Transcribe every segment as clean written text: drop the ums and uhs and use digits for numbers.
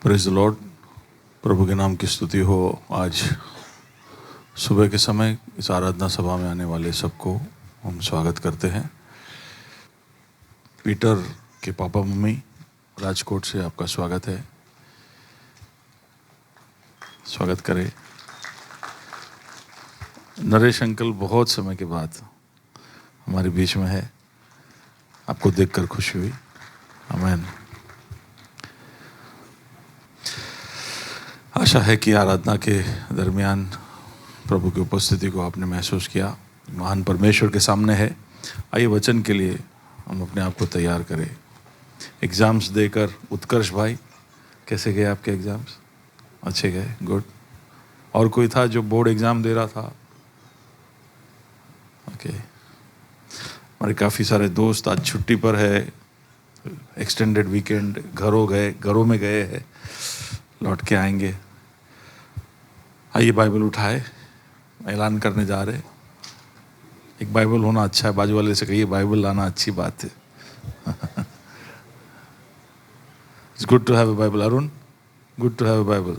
Praise the Lord. प्रभु के नाम की स्तुति हो। आज सुबह के समय इस आराधना सभा में आने वाले सबको हम स्वागत करते हैं। पीटर के पापा मम्मी राजकोट से आपका स्वागत है। स्वागत करें। नरेश अंकल बहुत समय के बाद हमारे बीच में है, आपको देखकर खुशी हुई। आमीन। आशा है कि आराधना के दरमियान प्रभु की उपस्थिति को आपने महसूस किया। महान परमेश्वर के सामने है। आइए वचन के लिए हम अपने आप को तैयार करें। एग्ज़ाम्स देकर उत्कर्ष भाई, कैसे गए आपके एग्ज़ाम्स? अच्छे गए, गुड। और कोई था जो बोर्ड एग्ज़ाम दे रहा था? ओके। हमारे काफ़ी सारे दोस्त आज छुट्टी पर है, एक्सटेंडेड वीकेंड, घरों में गए हैं, लौट के आएंगे। आइए बाइबल उठाए, ऐलान करने जा रहे। एक बाइबल होना अच्छा है। बाजू वाले से कहिए बाइबल लाना अच्छी बात है। It's good to have a Bible. Arun, good to have a Bible.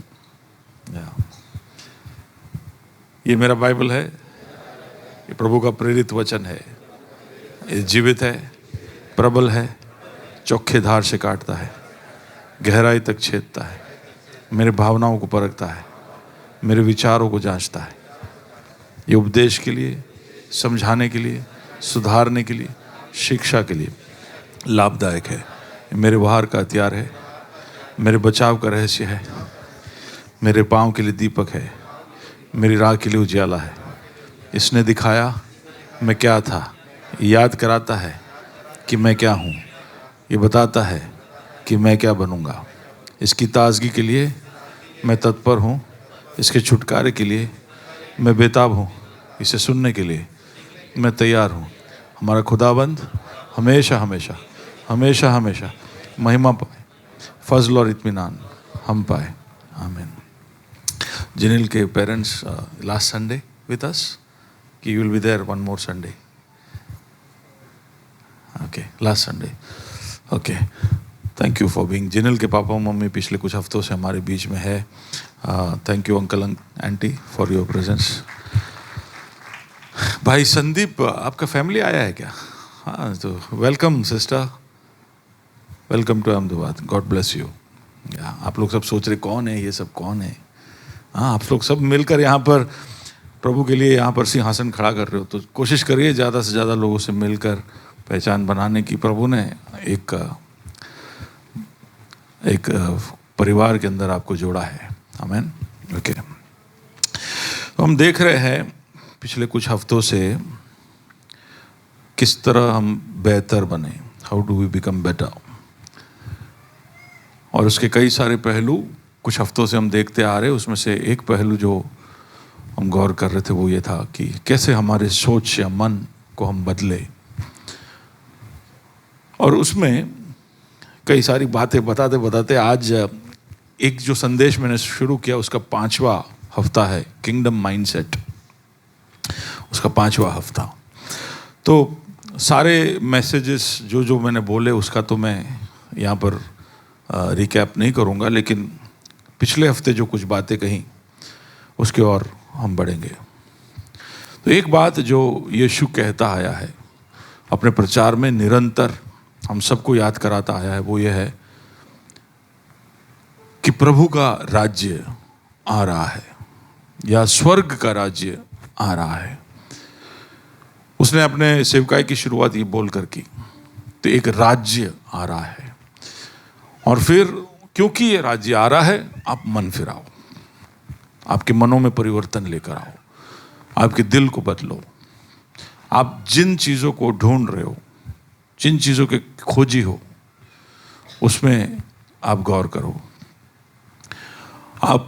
ये मेरा बाइबल है। ये प्रभु का प्रेरित वचन है। ये जीवित है, प्रबल है, चोखे धार से काटता है, गहराई तक छेदता है, मेरे भावनाओं को परखता है, मेरे विचारों को जांचता है। ये उपदेश के लिए, समझाने के लिए, सुधारने के लिए, शिक्षा के लिए लाभदायक है। ये मेरे वाहन का हथियार है, मेरे बचाव का रहस्य है, मेरे पाँव के लिए दीपक है, मेरी राह के लिए उजियाला है। इसने दिखाया मैं क्या था, याद कराता है कि मैं क्या हूँ, ये बताता है कि मैं क्या बनूँगा। इसकी ताजगी के लिए मैं तत्पर हूँ, इसके छुटकारे के लिए मैं बेताब हूँ, इसे सुनने के लिए मैं तैयार हूँ। हमारा खुदाबंद हमेशा हमेशा हमेशा हमेशा महिमा पाए, फजल और इत्मीनान हम पाए। आमीन। जिनिल के parents last Sunday with us, कि you will be there one more Sunday? Okay, last Sunday. Okay, thank you for being. Jinil के पापा मम्मी पिछले कुछ हफ्तों से हमारे बीच में है। Thank you uncle aunty for your presence. भाई संदीप, आपका फैमिली आया है क्या? हाँ, तो welcome sister, welcome to Ahmedabad. God bless you. आप लोग सब सोच रहे कौन है ये सब, कौन है? हाँ, आप लोग सब मिलकर यहाँ पर प्रभु के लिए यहाँ पर सिंहासन खड़ा कर रहे हो, तो कोशिश करिए ज़्यादा से ज़्यादा लोगों से मिलकर पहचान बनाने की। प्रभु ने एक परिवार के अंदर आपको जोड़ा है। आमीन। ओके, तो हम देख रहे हैं पिछले कुछ हफ्तों से किस तरह हम बेहतर बने, how do we become better, और उसके कई सारे पहलू कुछ हफ्तों से हम देखते आ रहे। उसमें से एक पहलू जो हम गौर कर रहे थे वो ये था कि कैसे हमारे सोच या मन को हम बदले, और उसमें कई सारी बातें बताते बताते आज एक जो संदेश मैंने शुरू किया उसका 5वां हफ्ता है, किंगडम माइंडसेट, उसका 5वां हफ्ता। तो सारे मैसेजेस जो मैंने बोले उसका तो मैं यहाँ पर रिकैप नहीं करूँगा, लेकिन पिछले हफ्ते जो कुछ बातें कहीं उसके और हम बढ़ेंगे। तो एक बात जो यीशु कहता आया है अपने प्रचार में, निरंतर हम सबको याद कराता आया है, वो ये है कि प्रभु का राज्य आ रहा है, या स्वर्ग का राज्य आ रहा है। उसने अपने सेवकाई की शुरुआत ये बोलकर की, तो एक राज्य आ रहा है। और फिर क्योंकि ये राज्य आ रहा है, आप मन फिराओ, आपके मनों में परिवर्तन लेकर आओ, आपके दिल को बदलो। आप जिन चीज़ों को ढूंढ रहे हो, जिन चीज़ों के खोजी हो, उसमें आप गौर करो। आप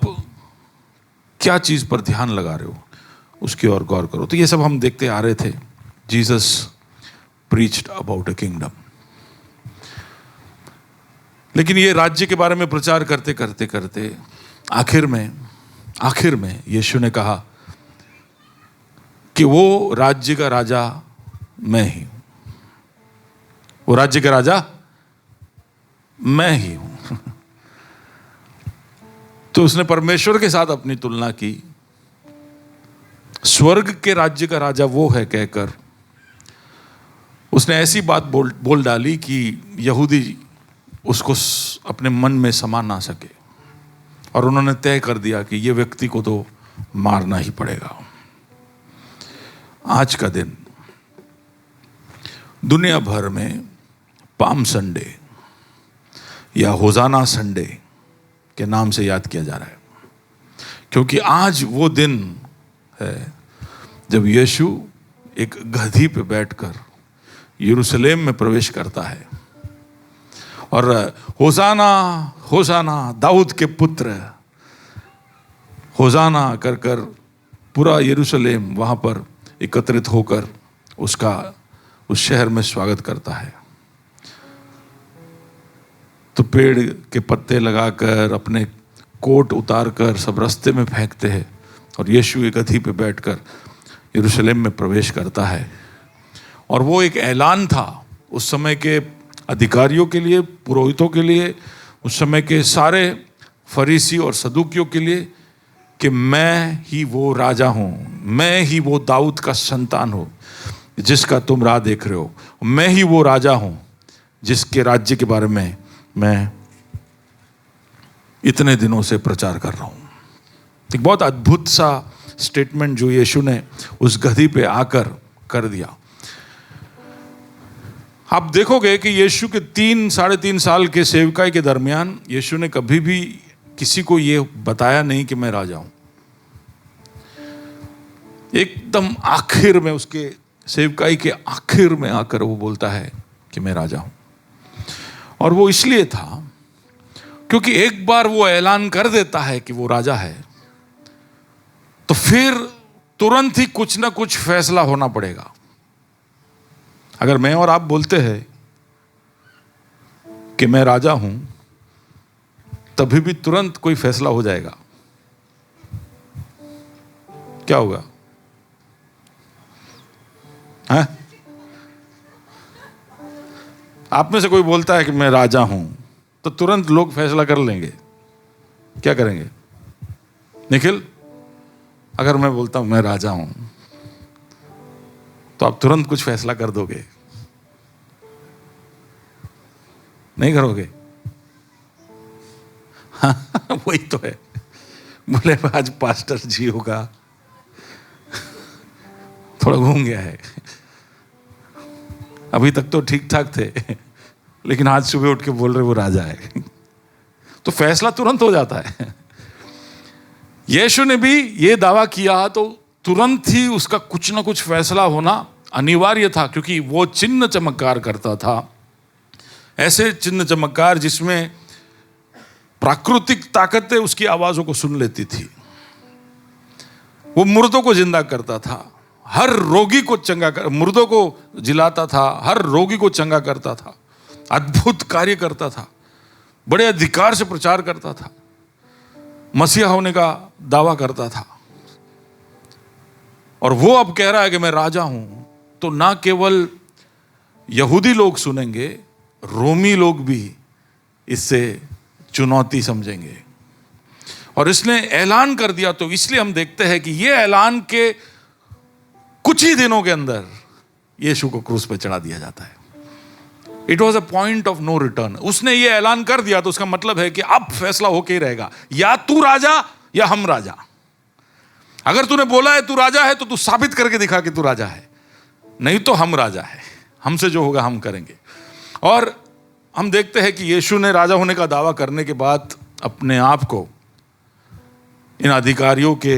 क्या चीज़ पर ध्यान लगा रहे हो, उसकी ओर गौर करो। तो ये सब हम देखते आ रहे थे। Jesus preached about a kingdom. लेकिन ये राज्य के बारे में प्रचार करते करते करते आखिर में यीशु ने कहा कि वो राज्य का राजा मैं ही हूं, वो राज्य का राजा मैं ही हूं। तो उसने परमेश्वर के साथ अपनी तुलना की, स्वर्ग के राज्य का राजा वो है कहकर उसने ऐसी बात बोल डाली कि यहूदी उसको अपने मन में समा ना सके, और उन्होंने तय कर दिया कि ये व्यक्ति को तो मारना ही पड़ेगा। आज का दिन दुनिया भर में पाम संडे या होजाना संडे के नाम से याद किया जा रहा है, क्योंकि आज वो दिन है जब यीशु एक गधी पे बैठकर यरूशलेम में प्रवेश करता है और होसाना होसाना दाऊद के पुत्र होसाना कर कर पूरा यरूशलेम वहां पर एकत्रित होकर उसका उस शहर में स्वागत करता है। तो पेड़ के पत्ते लगाकर अपने कोट उतारकर सब रास्ते में फेंकते हैं और यीशु एक गधी पे बैठकर यरूशलेम में प्रवेश करता है। और वो एक ऐलान था उस समय के अधिकारियों के लिए, पुरोहितों के लिए, उस समय के सारे फरीसी और सदूकियों के लिए कि मैं ही वो राजा हूँ, मैं ही वो दाऊद का संतान हूँ जिसका तुम राह देख रहे हो, मैं ही वो राजा हूँ जिसके राज्य के बारे में मैं इतने दिनों से प्रचार कर रहा हूँ। एक बहुत अद्भुत सा स्टेटमेंट जो यीशु ने उस गधी पे आकर कर दिया। आप देखोगे कि यीशु के 3-3.5 साल के सेवकाई के दरमियान यीशु ने कभी भी किसी को ये बताया नहीं कि मैं राजा हूं। एकदम आखिर में, उसके सेवकाई के आखिर में आकर वो बोलता है कि मैं राजा हूं। और वो इसलिए था क्योंकि एक बार वो ऐलान कर देता है कि वो राजा है तो फिर तुरंत ही कुछ ना कुछ फैसला होना पड़ेगा। अगर मैं और आप बोलते हैं कि मैं राजा हूं तभी भी तुरंत कोई फैसला हो जाएगा। क्या होगा? है? आप में से कोई बोलता है कि मैं राजा हूं तो तुरंत लोग फैसला कर लेंगे। क्या करेंगे? निखिल, अगर मैं बोलता हूं मैं राजा हूं तो आप तुरंत कुछ फैसला कर दोगे? नहीं करोगे? हाँ, वही तो है। बोले आज पास्टर जी होगा, थोड़ा घूम गया है, अभी तक तो ठीक ठाक थे, लेकिन आज सुबह उठ के बोल रहे वो राजा है, तो फैसला तुरंत हो जाता है। यीशु ने भी ये दावा किया तो तुरंत ही उसका कुछ ना कुछ फैसला होना अनिवार्य था, क्योंकि वो चिन्ह चमत्कार करता था, ऐसे चिन्ह चमत्कार जिसमें प्राकृतिक ताकतें उसकी आवाजों को सुन लेती थी। वो मुर्दों को जिंदा करता था, हर रोगी को चंगा कर, मुर्दों को जिलाता था, हर रोगी को चंगा करता था, अद्भुत कार्य करता था, बड़े अधिकार से प्रचार करता था, मसीहा होने का दावा करता था। और वो अब कह रहा है कि मैं राजा हूं, तो ना केवल यहूदी लोग सुनेंगे, रोमी लोग भी इससे चुनौती समझेंगे। और इसने ऐलान कर दिया, तो इसलिए हम देखते हैं कि ये ऐलान के कुछ ही दिनों के अंदर यीशु को क्रूस पर चढ़ा दिया जाता है। It was a point of no return. उसने ये ऐलान कर दिया तो उसका मतलब है कि अब फैसला होके ही रहेगा, या तू राजा या हम राजा। अगर तूने बोला है तू राजा है तो तू साबित करके दिखा कि तू राजा है, नहीं तो हम राजा है, हमसे जो होगा हम करेंगे। और हम देखते हैं कि यीशु ने राजा होने का दावा करने के बाद अपने आप को इन अधिकारियों के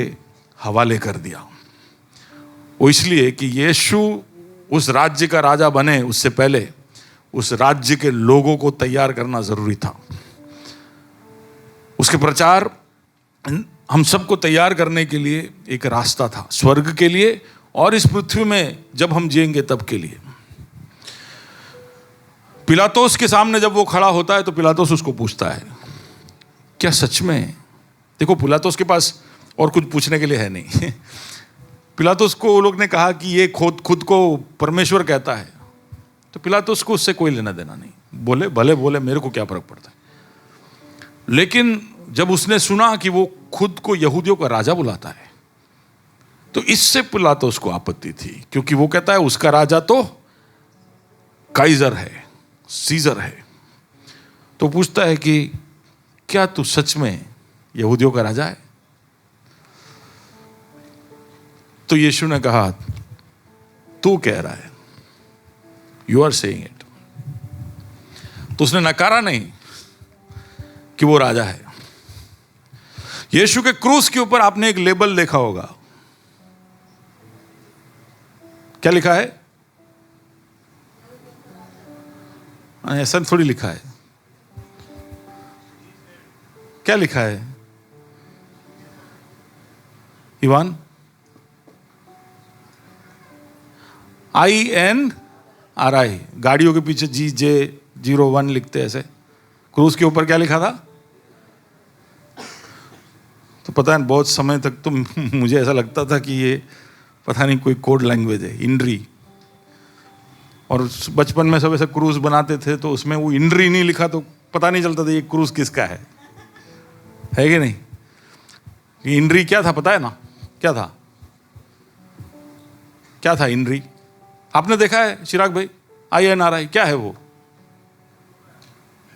हवाले कर दिया। वो इसलिए कि यीशु उस राज्य का राजा बने उससे पहले उस राज्य के लोगों को तैयार करना जरूरी था। उसके प्रचार हम सबको तैयार करने के लिए एक रास्ता था, स्वर्ग के लिए और इस पृथ्वी में जब हम जिएंगे तब के लिए। पिलातोस के सामने जब वो खड़ा होता है तो पिलातोस उसको पूछता है, क्या सच में? देखो, पिलातोस के पास और कुछ पूछने के लिए है नहीं। पिलातोस को वो लोग ने कहा कि ये खुद को परमेश्वर कहता है, तो पिलातोस को उससे कोई लेना देना नहीं, बोले भले बोले, मेरे को क्या फर्क पड़ता है। लेकिन जब उसने सुना कि वो खुद को यहूदियों का राजा बुलाता है, तो इससे पिलातुस को आपत्ति थी, क्योंकि वो कहता है उसका राजा तो काइजर है, सीजर है। तो पूछता है कि क्या तू सच में यहूदियों का राजा है? तो यीशु ने कहा, तू कह रहा है, यू आर सेइंग इट। तो उसने नकारा नहीं कि वो राजा है। यीशु के क्रूस के ऊपर आपने एक लेबल देखा होगा। क्या लिखा है? ऐसा थोड़ी लिखा है। क्या लिखा है? इवान, INRI, गाड़ियों के पीछे GJ01 लिखते हैं ऐसे। क्रूस के ऊपर क्या लिखा था? तो पता है, बहुत समय तक तो मुझे ऐसा लगता था कि ये पता नहीं कोई कोड लैंग्वेज है, इंड्री। और बचपन में सब ऐसे क्रूस बनाते थे, तो उसमें वो इंड्री नहीं लिखा तो पता नहीं चलता था ये क्रूस किसका है कि नहीं? ये इंड्री क्या था पता है ना? क्या था? क्या था इंड्री? आपने देखा है चिराग भाई? INRI क्या है वो?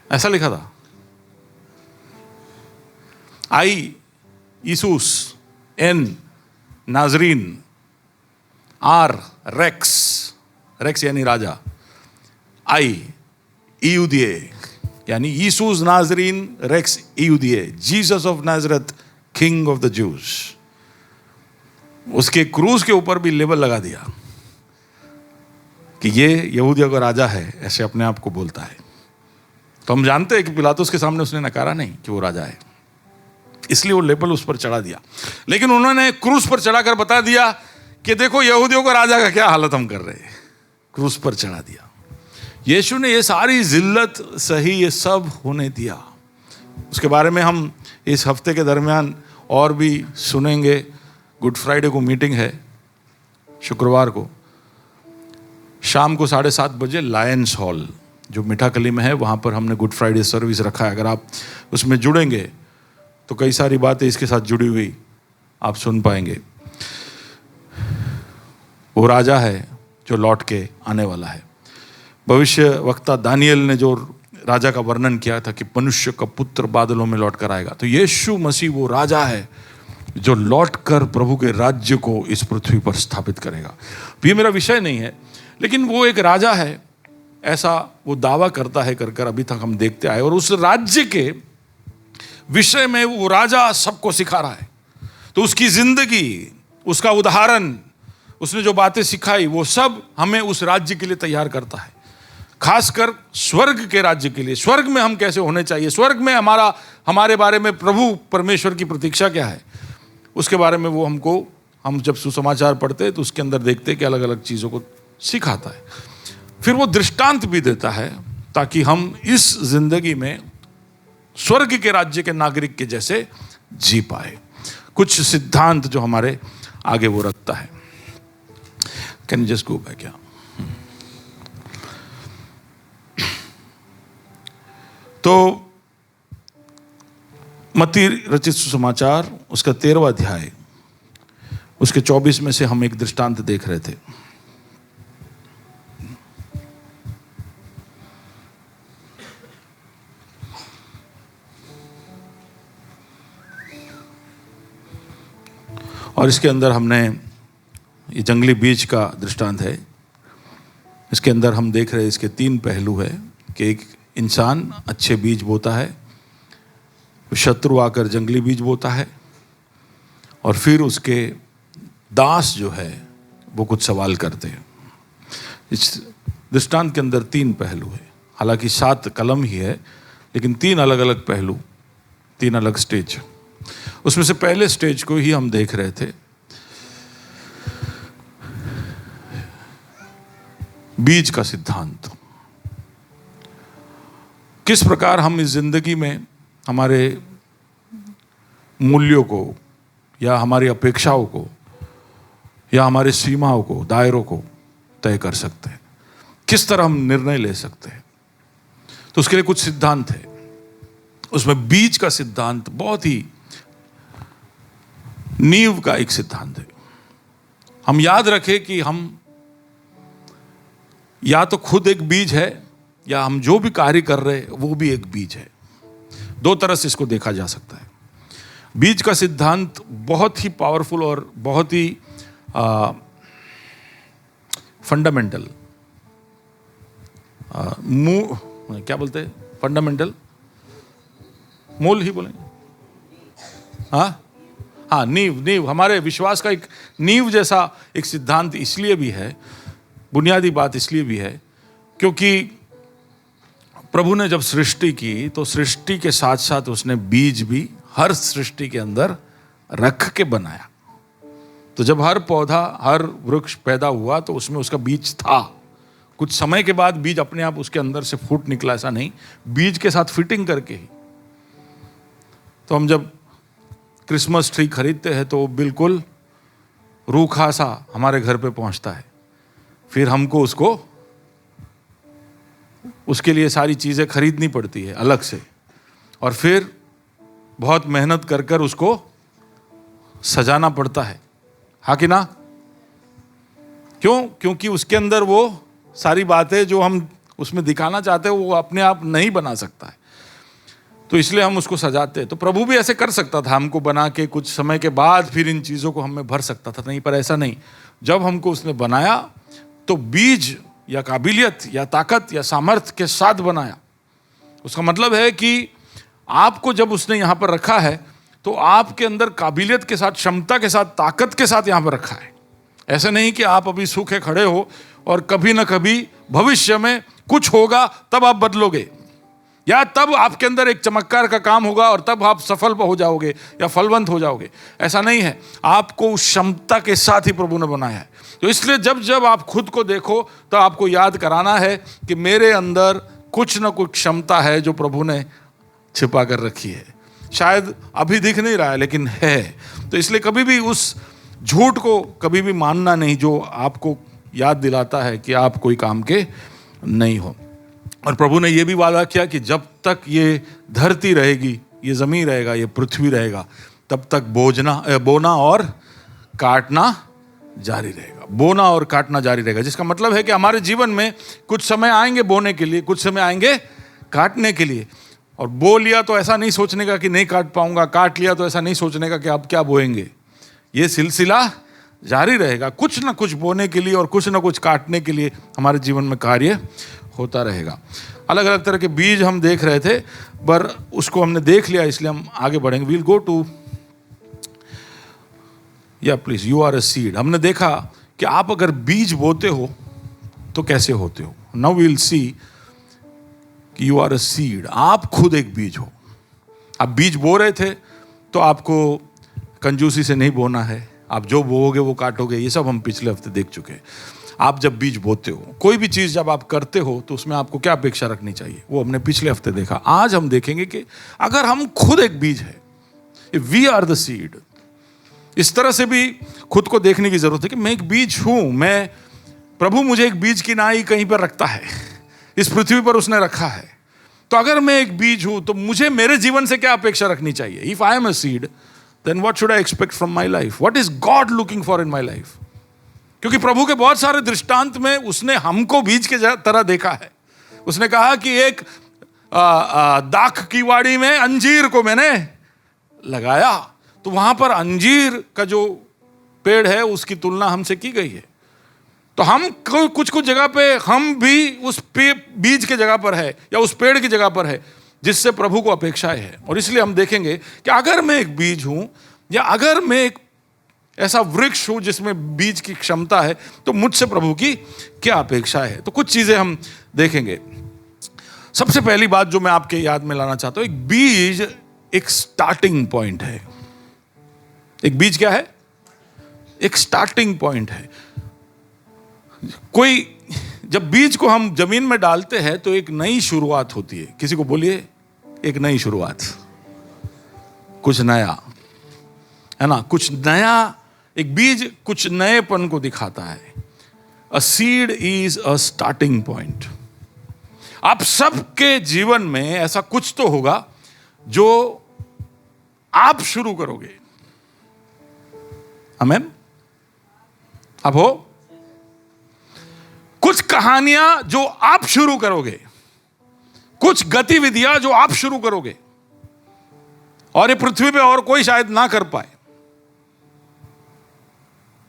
ऐसा लिखा था। I ईसूस, N नाजरीन, R रेक्स, रेक्स यानी राजा, I इयूदिये यानी ईसूस नाजरीन रेक्स इयूदिये, Jesus of Nazareth, king of the Jews. उसके क्रूस के ऊपर भी लेबल लगा दिया कि ये यहूदियों का राजा है, ऐसे अपने आप को बोलता है। तो हम जानते हैं कि पिलातुस के सामने उसने नकारा नहीं कि वो राजा है, इसलिए वो लेबल उस पर चढ़ा दिया। लेकिन उन्होंने क्रूस पर चढ़ाकर बता दिया कि देखो यहूदियों का राजा का क्या हालत हम कर रहे हैं। क्रूस पर चढ़ा दिया। यीशु ने ये सारी जिल्लत सही ये सब होने दिया। उसके बारे में हम इस हफ्ते के दरमियान और भी सुनेंगे। गुड फ्राइडे को मीटिंग है, शुक्रवार को शाम को 7:30 बजे लायंस हॉल जो मिठाकली में है, वहाँ पर हमने गुड फ्राइडे सर्विस रखा है। अगर आप उसमें जुड़ेंगे तो कई सारी बातें इसके साथ जुड़ी हुई आप सुन पाएंगे। वो राजा है जो लौट के आने वाला है। भविष्य वक्ता दानियल ने जो राजा का वर्णन किया था कि मनुष्य का पुत्र बादलों में लौट कर आएगा, तो यीशु मसीह वो राजा है जो लौट कर प्रभु के राज्य को इस पृथ्वी पर स्थापित करेगा। ये मेरा विषय नहीं है, लेकिन वो एक राजा है, ऐसा वो दावा करता है कर अभी तक हम देखते आए। और उस राज्य के विषय में वो राजा सबको सिखा रहा है। तो उसकी जिंदगी, उसका उदाहरण, उसने जो बातें सिखाई, वो सब हमें उस राज्य के लिए तैयार करता है, खासकर स्वर्ग के राज्य के लिए। स्वर्ग में हम कैसे होने चाहिए, स्वर्ग में हमारे बारे में प्रभु परमेश्वर की प्रतीक्षा क्या है, उसके बारे में वो हम जब सुसमाचार पढ़ते हैं तो उसके अंदर देखते हैं कि अलग अलग चीज़ों को सिखाता है। फिर वो दृष्टांत भी देता है ताकि हम इस जिंदगी में स्वर्ग के राज्य के नागरिक के जैसे जी पाए। कुछ सिद्धांत जो हमारे आगे वो रखता है। Can you just go back? क्या तो मत्ती रचित सुसमाचार उसका 13वां अध्याय, उसके 24 में से हम एक दृष्टांत देख रहे थे। और इसके अंदर हमने ये जंगली बीज का दृष्टांत है। इसके अंदर हम देख रहे हैं इसके 3 पहलू है कि एक इंसान अच्छे बीज बोता है, शत्रु आकर जंगली बीज बोता है, और फिर उसके दास जो है वो कुछ सवाल करते हैं। इस दृष्टांत के अंदर 3 पहलू है। हालांकि 7 कलम ही है, लेकिन 3 अलग अलग पहलू, 3 अलग स्टेज। उसमें से पहले स्टेज को ही हम देख रहे थे, बीज का सिद्धांत। किस प्रकार हम इस जिंदगी में हमारे मूल्यों को या हमारी अपेक्षाओं को या हमारे सीमाओं को, दायरों को तय कर सकते हैं, किस तरह हम निर्णय ले सकते हैं। तो उसके लिए कुछ सिद्धांत है। उसमें बीज का सिद्धांत बहुत ही नींव का एक सिद्धांत है। हम याद रखें कि हम या तो खुद एक बीज है, या हम जो भी कार्य कर रहे हैं वो भी एक बीज है। दो तरह से इसको देखा जा सकता है। बीज का सिद्धांत बहुत ही पावरफुल और बहुत ही फंडामेंटल, क्या बोलते हैं, फंडामेंटल मूल ही बोलेंगे, हाँ नींव हमारे विश्वास का एक नींव जैसा एक सिद्धांत इसलिए भी है, बुनियादी बात इसलिए भी है क्योंकि प्रभु ने जब सृष्टि की तो सृष्टि के साथ साथ उसने बीज भी हर सृष्टि के अंदर रख के बनाया। तो जब हर पौधा, हर वृक्ष पैदा हुआ तो उसमें उसका बीज था। कुछ समय के बाद बीज अपने आप उसके अंदर से फूट निकला, ऐसा नहीं, बीज के साथ फिटिंग करके ही। तो हम जब क्रिसमस ट्री खरीदते हैं तो बिल्कुल रूखा सा हमारे घर पे पहुंचता है, फिर हमको उसके लिए सारी चीज़ें खरीदनी पड़ती है अलग से, और फिर बहुत मेहनत कर कर उसको सजाना पड़ता है, हाँ कि ना? क्यों? क्योंकि उसके अंदर वो सारी बातें जो हम उसमें दिखाना चाहते हैं वो अपने आप नहीं बना सकता है, तो इसलिए हम उसको सजाते हैं। तो प्रभु भी ऐसे कर सकता था, हमको बना के कुछ समय के बाद फिर इन चीज़ों को हमें भर सकता था, नहीं, पर ऐसा नहीं। जब हमको उसने बनाया तो बीज या काबिलियत या ताकत या सामर्थ्य के साथ बनाया। उसका मतलब है कि आपको जब उसने यहाँ पर रखा है तो आपके अंदर काबिलियत के साथ, क्षमता के साथ, ताकत के साथ यहाँ पर रखा है। ऐसे नहीं कि आप अभी सूखे खड़े हो और कभी ना कभी भविष्य में कुछ होगा तब आप बदलोगे, या तब आपके अंदर एक चमत्कार का काम होगा और तब आप सफल हो जाओगे या फलवंत हो जाओगे। ऐसा नहीं है, आपको उस क्षमता के साथ ही प्रभु ने बनाया है। तो इसलिए जब जब आप खुद को देखो तो आपको याद कराना है कि मेरे अंदर कुछ ना कुछ क्षमता है जो प्रभु ने छिपा कर रखी है। शायद अभी दिख नहीं रहा है लेकिन है। तो इसलिए कभी भी उस झूठ को कभी भी मानना नहीं जो आपको याद दिलाता है कि आप कोई काम के नहीं हो। और प्रभु ने यह भी वादा किया कि जब तक ये धरती रहेगी, ये ज़मीन रहेगा, ये पृथ्वी रहेगा, तब तक बोना और काटना जारी रहेगा। बोना और काटना जारी रहेगा, जिसका मतलब है कि हमारे जीवन में कुछ समय आएंगे बोने के लिए, कुछ समय आएंगे काटने के लिए। और बो लिया तो ऐसा नहीं सोचने का कि नहीं काट पाऊंगा, काट लिया तो ऐसा नहीं सोचने का कि अब क्या बोएंगे। ये सिलसिला जारी रहेगा, कुछ ना कुछ बोने के लिए और कुछ ना कुछ काटने के लिए हमारे जीवन में कार्य होता रहेगा। अलग अलग तरह के बीज हम देख रहे थे, पर उसको हमने देख लिया इसलिए हम आगे बढ़ेंगे। वील गो टू, या please, you are a seed. हमने देखा कि आप अगर बीज बोते हो तो कैसे होते हो। नाउ वील सी कि यू आर अ सीड, आप खुद एक बीज हो। आप बीज बो रहे थे तो आपको कंजूसी से नहीं बोना है, आप जो बोओगे वो काटोगे, ये सब हम पिछले हफ्ते देख चुके हैं। आप जब बीज बोते हो, कोई भी चीज़ जब आप करते हो तो उसमें आपको क्या अपेक्षा रखनी चाहिए, वो हमने पिछले हफ्ते देखा। आज हम देखेंगे कि अगर हम खुद एक बीज है, वी आर द सीड, इस तरह से भी खुद को देखने की जरूरत है कि मैं एक बीज हूं। मैं, प्रभु मुझे एक बीज की नाई कहीं पर रखता है, इस पृथ्वी पर उसने रखा है। तो अगर मैं एक बीज हूं तो मुझे मेरे जीवन से क्या अपेक्षा रखनी चाहिए। If I am a seed, then what should I expect from my life? What is God looking for in my life? क्योंकि प्रभु के बहुत सारे दृष्टांत में उसने हमको बीज के तरह देखा है। उसने कहा कि एक दाख की वाड़ी में अंजीर को मैंने लगाया, तो वहां पर अंजीर का जो पेड़ है उसकी तुलना हमसे की गई है। तो हम कुछ कुछ जगह पे हम भी उस बीज के जगह पर है या उस पेड़ की जगह पर है जिससे प्रभु को अपेक्षाएं है। और इसलिए हम देखेंगे कि अगर मैं एक बीज हूं या अगर मैं एक ऐसा वृक्ष हूं जिसमें बीज की क्षमता है, तो मुझसे प्रभु की क्या अपेक्षा है। तो कुछ चीजें हम देखेंगे। सबसे पहली बात जो मैं आपके याद में लाना चाहता हूं, एक बीज एक स्टार्टिंग पॉइंट है। एक बीज क्या है? एक स्टार्टिंग पॉइंट है। कोई जब बीज को हम जमीन में डालते हैं तो एक नई शुरुआत होती है। किसी को बोलिए, एक नई शुरुआत, कुछ नया, है ना, कुछ नया। एक बीज कुछ नएपन को दिखाता है। A seed is a starting point. आप सबके जीवन में ऐसा कुछ तो होगा जो आप शुरू करोगे। आमीन। आप हो कुछ कहानियां जो आप शुरू करोगे, कुछ गतिविधियां जो आप शुरू करोगे, और ये पृथ्वी पे और कोई शायद ना कर पाए।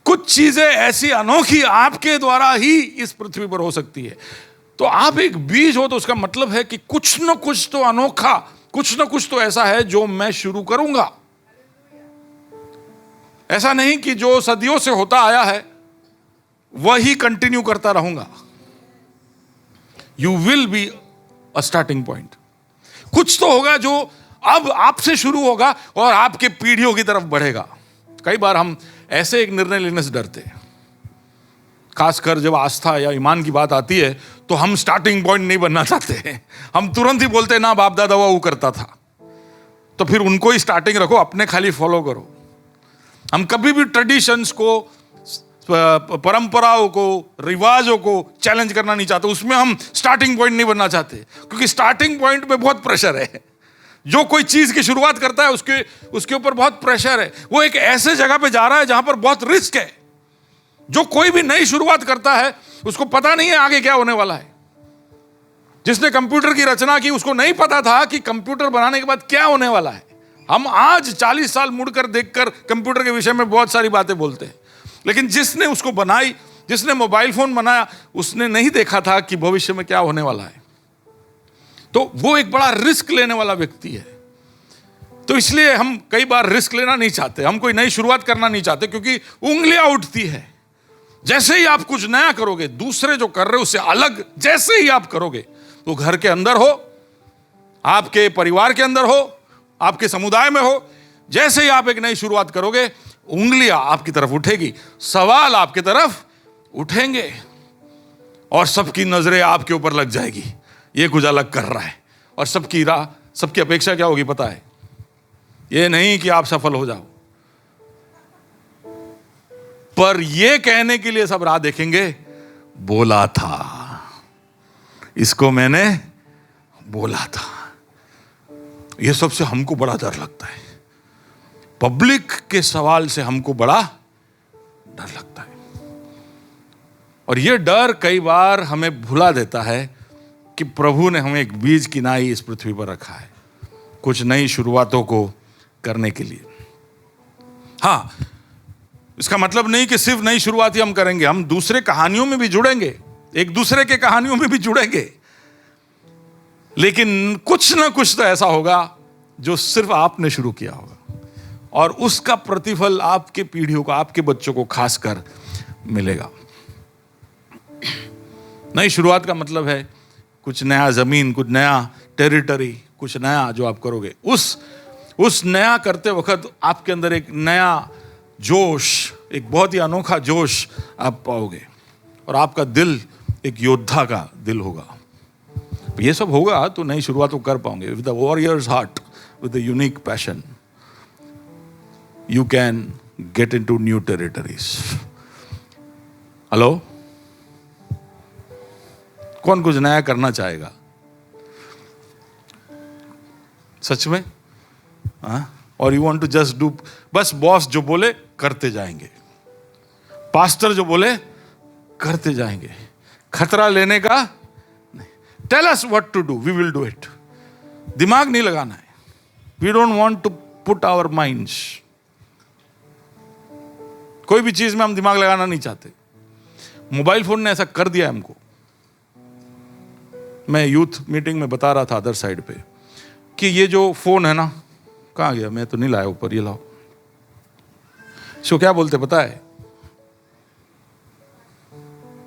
कुछ चीजें ऐसी अनोखी आपके द्वारा ही इस पृथ्वी पर हो सकती है। तो आप एक बीज हो, तो उसका मतलब है कि कुछ न कुछ तो अनोखा, कुछ न कुछ तो ऐसा है जो मैं शुरू करूंगा। ऐसा नहीं कि जो सदियों से होता आया है वही कंटिन्यू करता रहूंगा। You will be a starting point. कुछ तो होगा जो अब आपसे शुरू होगा और आपके पीढ़ियों की तरफ बढ़ेगा। कई बार हम ऐसे एक निर्णय लेने से डरते हैं, खासकर जब आस्था या ईमान की बात आती है, तो हम स्टार्टिंग पॉइंट नहीं बनना चाहते हैं। हम तुरंत ही बोलते हैं ना, बाप दादा वो करता था, तो फिर उनको ही स्टार्टिंग रखो, अपने खाली फॉलो करो। हम कभी भी ट्रेडिशंस को, परंपराओं को, रिवाजों को चैलेंज करना नहीं चाहते। उसमें हम स्टार्टिंग पॉइंट नहीं बनना चाहते, क्योंकि स्टार्टिंग पॉइंट पे बहुत प्रेशर है। जो कोई चीज की शुरुआत करता है उसके ऊपर बहुत प्रेशर है। वो एक ऐसे जगह पे जा रहा है जहां पर बहुत रिस्क है। जो कोई भी नई शुरुआत करता है उसको पता नहीं है आगे क्या होने वाला है। जिसने कंप्यूटर की रचना की उसको नहीं पता था कि कंप्यूटर बनाने के बाद क्या होने वाला है। हम आज 40 साल मुड़कर देखकर कंप्यूटर के विषय में बहुत सारी बातें बोलते हैं, लेकिन जिसने उसको बनाई, जिसने मोबाइल फोन बनाया, उसने नहीं देखा था कि भविष्य में क्या होने वाला है। तो वो एक बड़ा रिस्क लेने वाला व्यक्ति है। तो इसलिए हम कई बार रिस्क लेना नहीं चाहते, हम कोई नई शुरुआत करना नहीं चाहते, क्योंकि उंगलियां उठती है। जैसे ही आप कुछ नया करोगे, दूसरे जो कर रहे हो उससे अलग जैसे ही आप करोगे, तो घर के अंदर हो, आपके परिवार के अंदर हो, आपके समुदाय में हो, जैसे ही आप एक नई शुरुआत करोगे, उंगलियां आपकी तरफ उठेगी, सवाल आपकी तरफ उठेंगे और सबकी नजरें आपके ऊपर लग जाएगी। ये कुछ अलग कर रहा है। और सबकी राह, सबकी अपेक्षा क्या होगी पता है? ये नहीं कि आप सफल हो जाओ, पर ये कहने के लिए सब राह देखेंगे, बोला था, इसको मैंने बोला था। ये सबसे हमको बड़ा डर लगता है। पब्लिक के सवाल से हमको बड़ा डर लगता है। और यह डर कई बार हमें भुला देता है कि प्रभु ने हमें एक बीज की नाई इस पृथ्वी पर रखा है, कुछ नई शुरुआतों को करने के लिए। हाँ, इसका मतलब नहीं कि सिर्फ नई शुरुआत ही हम करेंगे, हम दूसरे कहानियों में भी जुड़ेंगे, एक दूसरे के कहानियों में भी जुड़ेंगे, लेकिन कुछ ना कुछ तो ऐसा होगा जो सिर्फ आपने शुरू किया होगा, और उसका प्रतिफल आपके पीढ़ियों को, आपके बच्चों को खासकर मिलेगा। नई शुरुआत का मतलब है कुछ नया जमीन, कुछ नया टेरिटरी, कुछ नया जो आप करोगे। उस नया करते वक्त आपके अंदर एक नया जोश, एक बहुत ही अनोखा जोश आप पाओगे, और आपका दिल एक योद्धा का दिल होगा। ये सब होगा तो नई शुरुआत को कर पाओगे। With the warrior's heart, with the unique passion, you can get into new territories. Hello, कौन कुछ नया करना चाहेगा? सच में? हाँ? और you want to just do, बस बॉस जो बोले करते जाएंगे, पास्टर जो बोले करते जाएंगे, खतरा लेने का नहीं। Tell us what to do, we will do it. दिमाग नहीं लगाना है। We don't want to put our minds, कोई भी चीज में हम दिमाग लगाना नहीं चाहते। मोबाइल फोन ने ऐसा कर दिया हमको। मैं यूथ मीटिंग में बता रहा था अदर साइड पे कि ये जो फोन है ना, कहाँ गया? मैं तो नहीं लाया ऊपर, ये लाओ। इसको क्या बोलते पता है?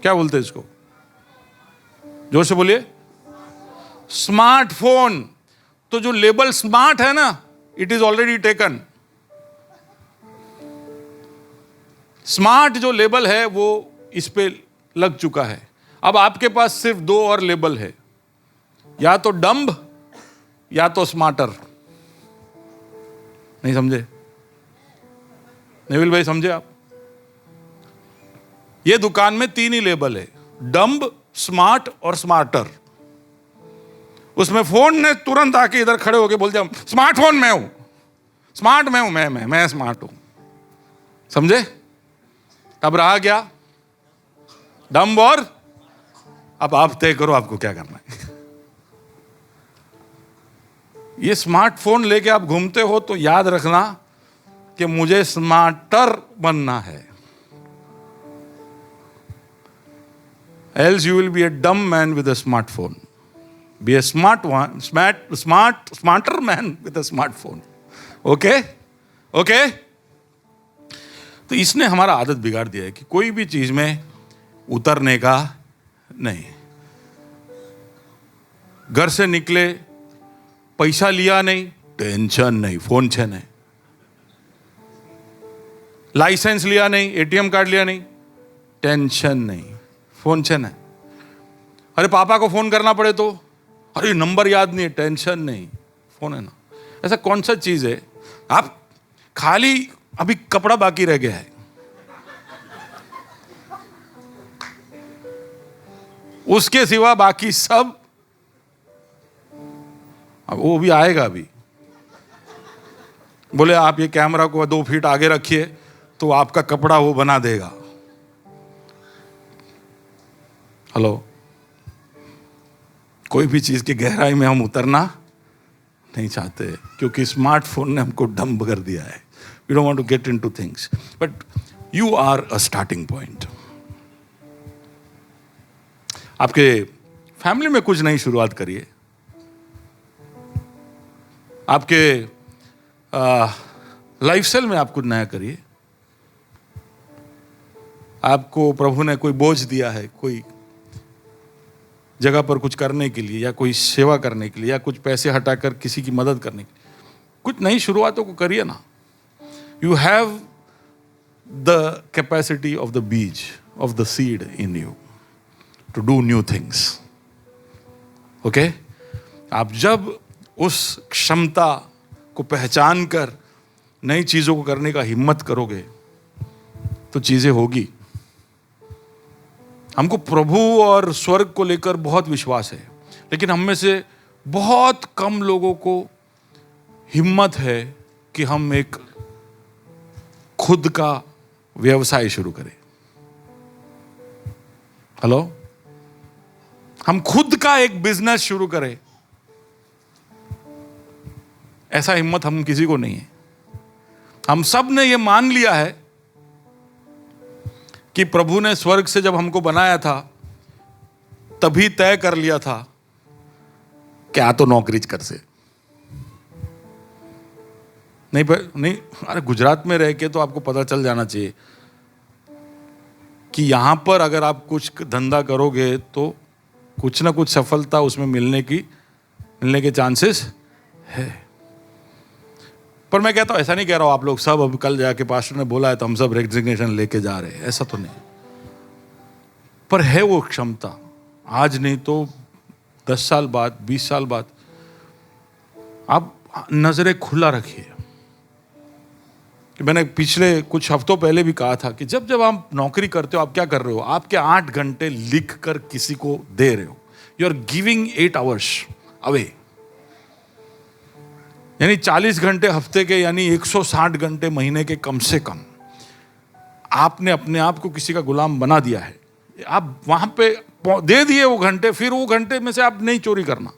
क्या बोलते इसको? जोर से बोलिए। स्मार्टफोन। तो जो लेबल स्मार्ट है ना, it is already taken. Smart जो लेबल है वो इस पे लग चुका है। अब आपके पास सिर्फ दो और लेबल है, या तो डम्ब या तो स्मार्टर। नहीं समझे? नेविल भाई समझे आप? ये दुकान में तीन ही लेबल है, डम्ब, स्मार्ट और स्मार्टर। उसमें फोन ने तुरंत आके इधर खड़े होके बोल दिया स्मार्टफोन मैं हूं, स्मार्ट मैं हूं, मैं स्मार्ट हूं। समझे? अब रहा क्या? डम्ब। और अब आप तय करो आपको क्या करना है। ये स्मार्टफोन लेके आप घूमते हो तो याद रखना कि मुझे स्मार्टर बनना है, else you will be a dumb man with a smartphone. Be a smart one, smarter man with a smartphone. Okay? Okay? तो इसने हमारा आदत बिगाड़ दिया है कि कोई भी चीज में उतरने का नहीं। घर से निकले, पैसा लिया नहीं, टेंशन नहीं, फोन छेन है। लाइसेंस लिया नहीं, एटीएम कार्ड लिया नहीं, टेंशन नहीं, फोन छेन है। अरे पापा को फोन करना पड़े तो अरे नंबर याद नहीं है, टेंशन नहीं, फोन है ना। ऐसा कौन सा चीज है? आप खाली अभी कपड़ा बाकी रह गया है, उसके सिवा बाकी सब, अब वो भी आएगा। अभी बोले आप ये कैमरा को 2 फीट आगे रखिए तो आपका कपड़ा वो बना देगा। हेलो? कोई भी चीज की गहराई में हम उतरना नहीं चाहते क्योंकि स्मार्टफोन ने हमको डंब कर दिया है। We don't want to get into things, but you are a starting point. आपके फैमिली में कुछ नई शुरुआत करिए, आपके लाइफस्टाइल में आप कुछ नया करिए। आपको प्रभु ने कोई बोझ दिया है, कोई जगह पर कुछ करने के लिए या कोई सेवा करने के लिए या कुछ पैसे हटाकर किसी की मदद करने के लिए, कुछ नई शुरुआतों को करिए ना। You have the capacity of the बीज of the seed in you to do new things. Okay? आप जब उस क्षमता को पहचान कर नई चीजों को करने का हिम्मत करोगे तो चीजें होगी। हमको प्रभु और स्वर्ग को लेकर बहुत विश्वास है, लेकिन हम में से बहुत कम लोगों को हिम्मत है कि हम एक खुद का व्यवसाय शुरू करें। हेलो? हम खुद का एक बिजनेस शुरू करें, ऐसा हिम्मत हम किसी को नहीं है। हम सब ने ये मान लिया है कि प्रभु ने स्वर्ग से जब हमको बनाया था तभी तय कर लिया था क्या तो नौकरी कर से नहीं। अरे गुजरात में रह के तो आपको पता चल जाना चाहिए कि यहां पर अगर आप कुछ धंधा करोगे तो कुछ ना कुछ सफलता उसमें मिलने के चांसेस है। पर मैं कहता हूं, ऐसा नहीं कह रहा हूं आप लोग सब अब कल जाके पास्टर ने बोला है तो हम सब रेजिग्नेशन लेके जा रहे हैं, ऐसा तो नहीं। पर है वो क्षमता, आज नहीं तो 10 साल बाद, 20 साल बाद, आप नजरें खुला रखिए। कि मैंने पिछले कुछ हफ्तों पहले भी कहा था कि जब जब आप नौकरी करते हो, आप क्या कर रहे हो? आपके 8 घंटे लिख कर किसी को दे रहे हो। You are giving 8 hours away, यानी 40 घंटे हफ्ते के, यानी 160 घंटे महीने के कम से कम आपने अपने आप को किसी का गुलाम बना दिया है। आप वहां पे दे दिए वो घंटे, फिर वो घंटे में से आप नहीं चोरी करना।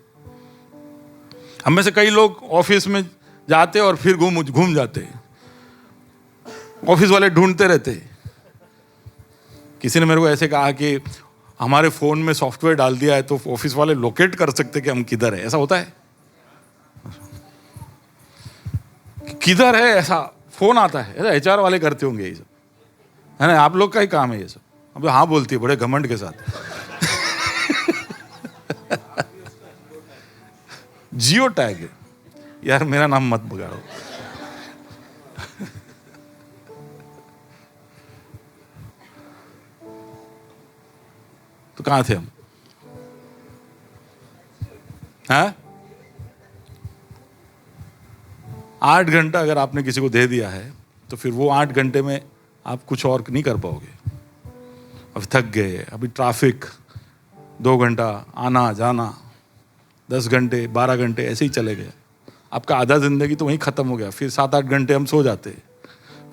हम में से कई लोग ऑफिस में जाते और फिर घूम जाते, ऑफिस वाले ढूंढते रहते। किसी ने मेरे को ऐसे कहा कि हमारे फोन में सॉफ्टवेयर डाल दिया है तो ऑफिस वाले लोकेट कर सकते कि हम किधर है। ऐसा होता है? किधर है ऐसा फोन आता है, ऐसा एचआर वाले करते होंगे ये सब, है ना? आप लोग का ही काम है ये सब। अब हाँ बोलती है बड़े घमंड के साथ। जियो टैग, यार मेरा नाम मत बगाड़ो। तो कहां थे हम? हाँ, 8 घंटा अगर आपने किसी को दे दिया है तो फिर वो 8 घंटे में आप कुछ और नहीं कर पाओगे। अब थक गए, अभी ट्रैफिक 2 घंटा आना जाना, 10 घंटे 12 घंटे ऐसे ही चले गए, आपका आधा जिंदगी तो वहीं खत्म हो गया। फिर 7-8 घंटे हम सो जाते,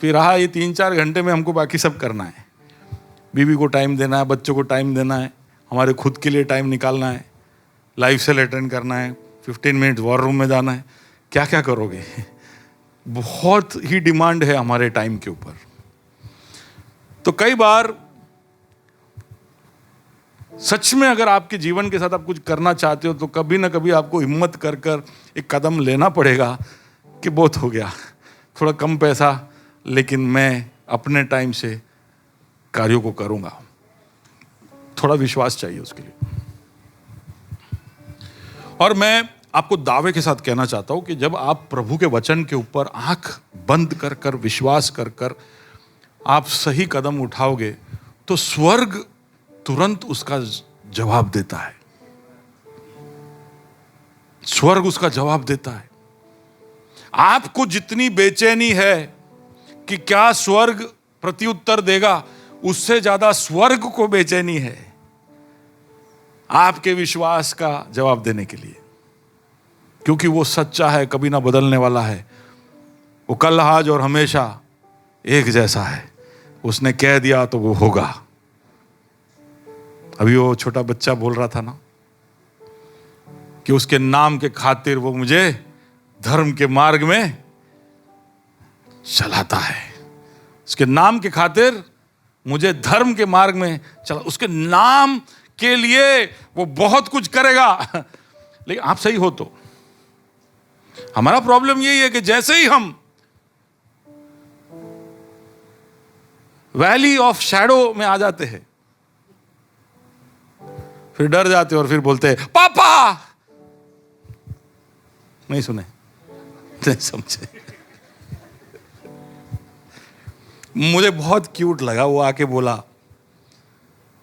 फिर रहा ये 3-4 घंटे में हमको बाकी सब करना है। बीवी को टाइम देना है, बच्चों को टाइम देना है, हमारे खुद के लिए टाइम निकालना है, लाइव सेल अटेंड करना है, 15 मिनट वॉर रूम में जाना है। क्या क्या करोगे? बहुत ही डिमांड है हमारे टाइम के ऊपर। तो कई बार सच में अगर आपके जीवन के साथ आप कुछ करना चाहते हो तो कभी ना कभी आपको हिम्मत कर कर एक कदम लेना पड़ेगा कि बहुत हो गया, थोड़ा कम पैसा, लेकिन मैं अपने टाइम से कार्यों को करूंगा। थोड़ा विश्वास चाहिए उसके लिए। और मैं आपको दावे के साथ कहना चाहता हूं कि जब आप प्रभु के वचन के ऊपर आंख बंद कर कर विश्वास कर कर आप सही कदम उठाओगे तो स्वर्ग तुरंत उसका जवाब देता है। स्वर्ग उसका जवाब देता है। आपको जितनी बेचैनी है कि क्या स्वर्ग प्रत्युत्तर देगा, उससे ज्यादा स्वर्ग को बेचैनी है आपके विश्वास का जवाब देने के लिए, क्योंकि वो सच्चा है, कभी ना बदलने वाला है। वो कल आज और हमेशा एक जैसा है। उसने कह दिया तो वो होगा। अभी वो छोटा बच्चा बोल रहा था ना कि उसके नाम के खातिर वो मुझे धर्म के मार्ग में चलाता है। उसके नाम के खातिर मुझे धर्म के मार्ग में चला। उसके नाम के लिए वो बहुत कुछ करेगा। लेकिन आप सही हो तो। हमारा प्रॉब्लम यही है कि जैसे ही हम वैली ऑफ शैडो में आ जाते हैं, फिर डर जाते और फिर बोलते हैं पापा। नहीं सुने, नहीं समझे। मुझे बहुत क्यूट लगा, वो आके बोला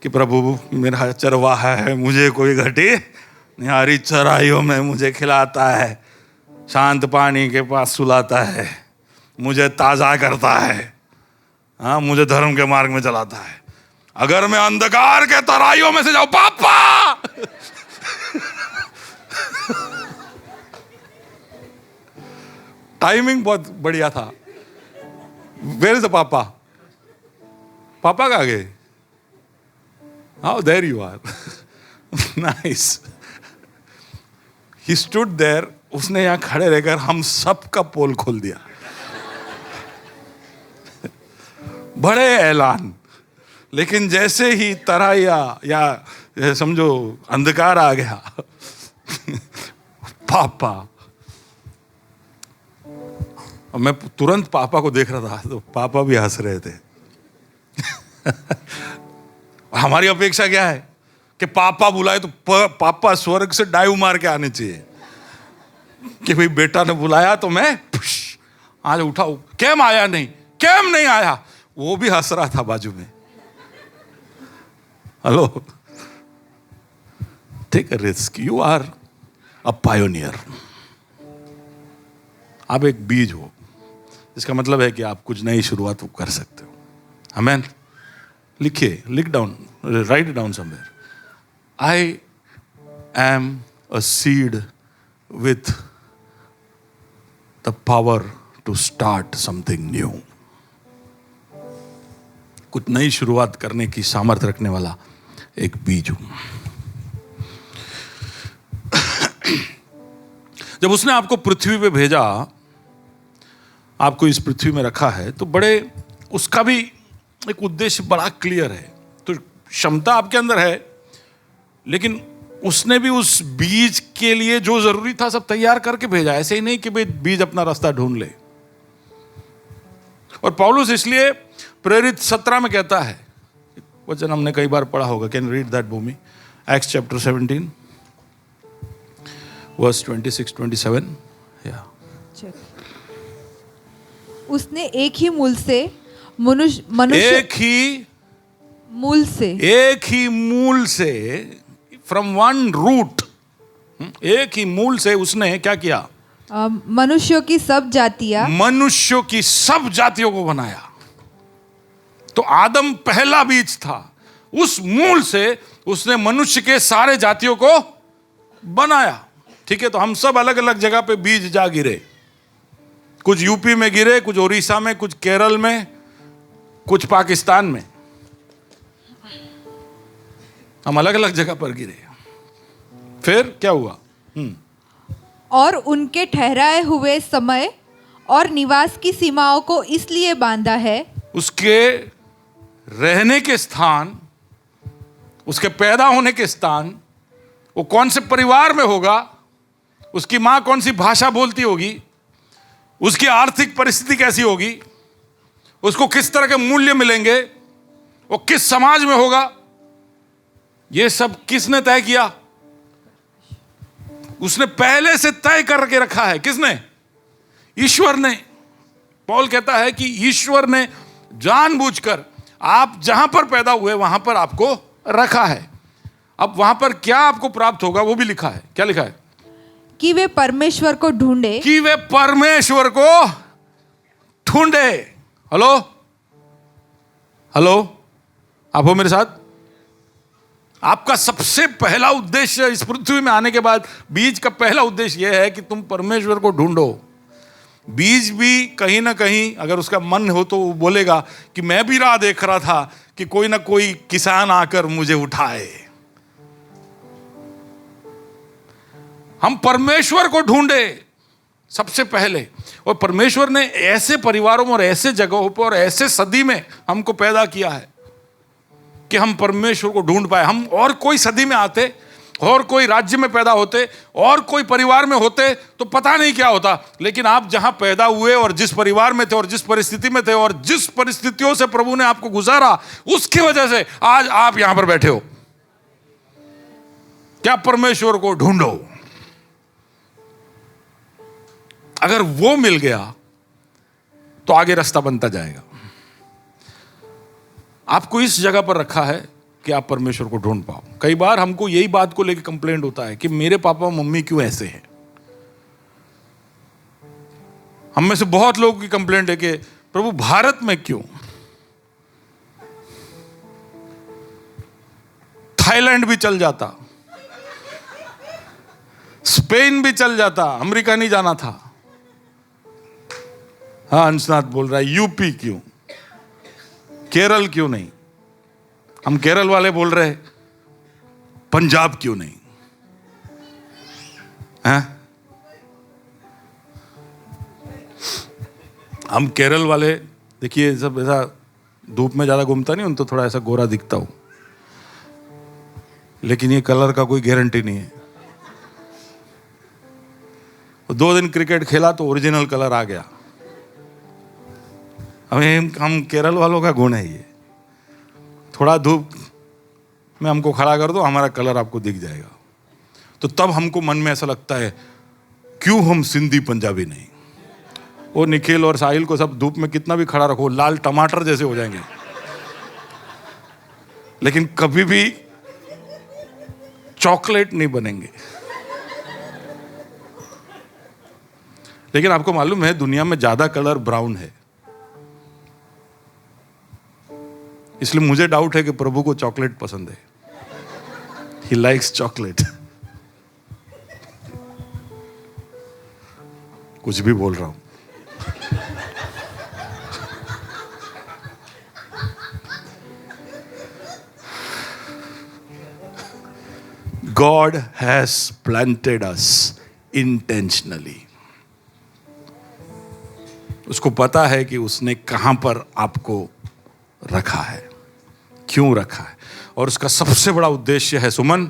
कि प्रभु मेरा चरवाहा है, मुझे कोई घटी निहारी चराइयों में मुझे खिलाता है, शांत पानी के पास सुलाता है, मुझे ताजा करता है, हाँ मुझे धर्म के मार्ग में चलाता है। अगर मैं अंधकार के तराइयों में से जाऊं, पापा टाइमिंग बहुत बढ़िया था। वेयर इज द पापा? पापा कहाँ गए? How there you are. Nice. He stood there. उसने यहां खड़े रहकर हम सबका पोल खोल दिया। बड़े ऐलान। लेकिन जैसे ही तराइया या समझो अंधकार आ गया, पापा, और मैं तुरंत पापा को देख रहा था तो पापा भी हंस रहे थे। हमारी अपेक्षा क्या है कि पापा बुलाए तो पापा स्वर्ग से डाइव मार के आने चाहिए कि भाई बेटा ने बुलाया तो मैं आज उठाऊ। केम आया नहीं, केम नहीं आया। वो भी हंस रहा था बाजू में। Hello, take a risk. You are a pioneer. आप एक बीज हो, इसका मतलब है कि आप कुछ नई शुरुआत कर सकते हो। आमीन। लिखिए, लिख down, write down somewhere. I am a seed with the power to start something new. कुछ नई शुरुआत करने की सामर्थ्य रखने वाला एक बीज हूं। जब उसने आपको पृथ्वी पे भेजा, आपको इस पृथ्वी में रखा है, तो बड़े उसका भी एक उद्देश्य बड़ा क्लियर है। तो क्षमता आपके अंदर है, लेकिन उसने भी उस बीज के लिए जो जरूरी था सब तैयार करके भेजा। ऐसे ही नहीं कि भाई बीज अपना रास्ता ढूंढ ले। और पौलुस इसलिए प्रेरित 17 में कहता है, वचन हमने कई बार पढ़ा होगा, can read that Bhumi, Acts chapter 17 verse 26-27। या उसने एक ही मूल से मनुष्य एक ही मूल से फ्रॉम वन रूट, एक ही मूल से उसने क्या किया? मनुष्यों की सब जातियों को बनाया। तो आदम पहला बीज था, उस मूल से उसने मनुष्य के सारे जातियों को बनाया। ठीक है, तो हम सब अलग अलग जगह पे बीज जा गिरे। कुछ यूपी में गिरे, कुछ उड़ीसा में, कुछ केरल में, कुछ पाकिस्तान में। हम अलग अलग जगह पर गिरे। फिर क्या हुआ? और उनके ठहराए हुए समय और निवास की सीमाओं को इसलिए बांधा है, उसके रहने के स्थान, उसके पैदा होने के स्थान, वो कौन से परिवार में होगा, उसकी मां कौन सी भाषा बोलती होगी, उसकी आर्थिक परिस्थिति कैसी होगी, उसको किस तरह के मूल्य मिलेंगे, वो किस समाज में होगा, ये सब किसने तय किया? उसने पहले से तय करके रखा है। किसने? ईश्वर ने। पौल कहता है कि ईश्वर ने जानबूझकर आप जहां पर पैदा हुए वहां पर आपको रखा है। अब वहां पर क्या आपको प्राप्त होगा वो भी लिखा है। क्या लिखा है? कि वे परमेश्वर को ढूंढे। कि वे परमेश्वर को ढूंढे। हेलो हेलो, आप हो मेरे साथ? आपका सबसे पहला उद्देश्य इस पृथ्वी में आने के बाद, बीज का पहला उद्देश्य यह है कि तुम परमेश्वर को ढूंढो। बीज भी कहीं ना कहीं अगर उसका मन हो तो वो बोलेगा कि मैं भी राह देख रहा था कि कोई ना कोई किसान आकर मुझे उठाए। हम परमेश्वर को ढूंढे सबसे पहले, और परमेश्वर ने ऐसे परिवारों में और ऐसे जगहों पर और ऐसे सदी में हमको पैदा किया है कि हम परमेश्वर को ढूंढ पाए। हम और कोई सदी में आते, और कोई राज्य में पैदा होते, और कोई परिवार में होते तो पता नहीं क्या होता। लेकिन आप जहां पैदा हुए और जिस परिवार में थे और जिस परिस्थिति में थे और जिस परिस्थितियों से प्रभु ने आपको गुजारा, उसकी वजह से आज आप यहां पर बैठे हो। क्या? परमेश्वर को ढूंढो। अगर वो मिल गया तो आगे रास्ता बनता जाएगा। आपको इस जगह पर रखा है कि आप परमेश्वर को ढूंढ पाओ। कई बार हमको यही बात को लेकर कंप्लेंट होता है कि मेरे पापा मम्मी क्यों ऐसे हैं। हम में से बहुत लोगों की कंप्लेंट है कि प्रभु भारत में क्यों? थाईलैंड भी चल जाता, स्पेन भी चल जाता, अमेरिका नहीं जाना था। हाँ, अंशनाथ बोल रहा है यूपी क्यों, केरल क्यों नहीं? हम केरल वाले बोल रहे पंजाब क्यों नहीं? हैं? हम केरल वाले, देखिए सब ऐसा धूप में ज्यादा घूमता नहीं हूं तो थोड़ा ऐसा गोरा दिखता हूं, लेकिन ये कलर का कोई गारंटी नहीं है। 2 दिन क्रिकेट खेला तो ओरिजिनल कलर आ गया। हम केरल वालों का गुण है ये, थोड़ा धूप में हमको खड़ा कर दो, हमारा कलर आपको दिख जाएगा। तो तब हमको मन में ऐसा लगता है क्यों हम सिंधी पंजाबी नहीं। वो निखिल और साहिल को सब धूप में कितना भी खड़ा रखो, लाल टमाटर जैसे हो जाएंगे, लेकिन कभी भी चॉकलेट नहीं बनेंगे। लेकिन आपको मालूम है दुनिया में ज्यादा कलर ब्राउन है, इसलिए मुझे डाउट है कि प्रभु को चॉकलेट पसंद है। He likes chocolate. कुछ भी बोल रहा हूं। God has planted us intentionally. उसको पता है कि उसने कहां पर आपको रखा है, क्यों रखा है, और उसका सबसे बड़ा उद्देश्य है सुमन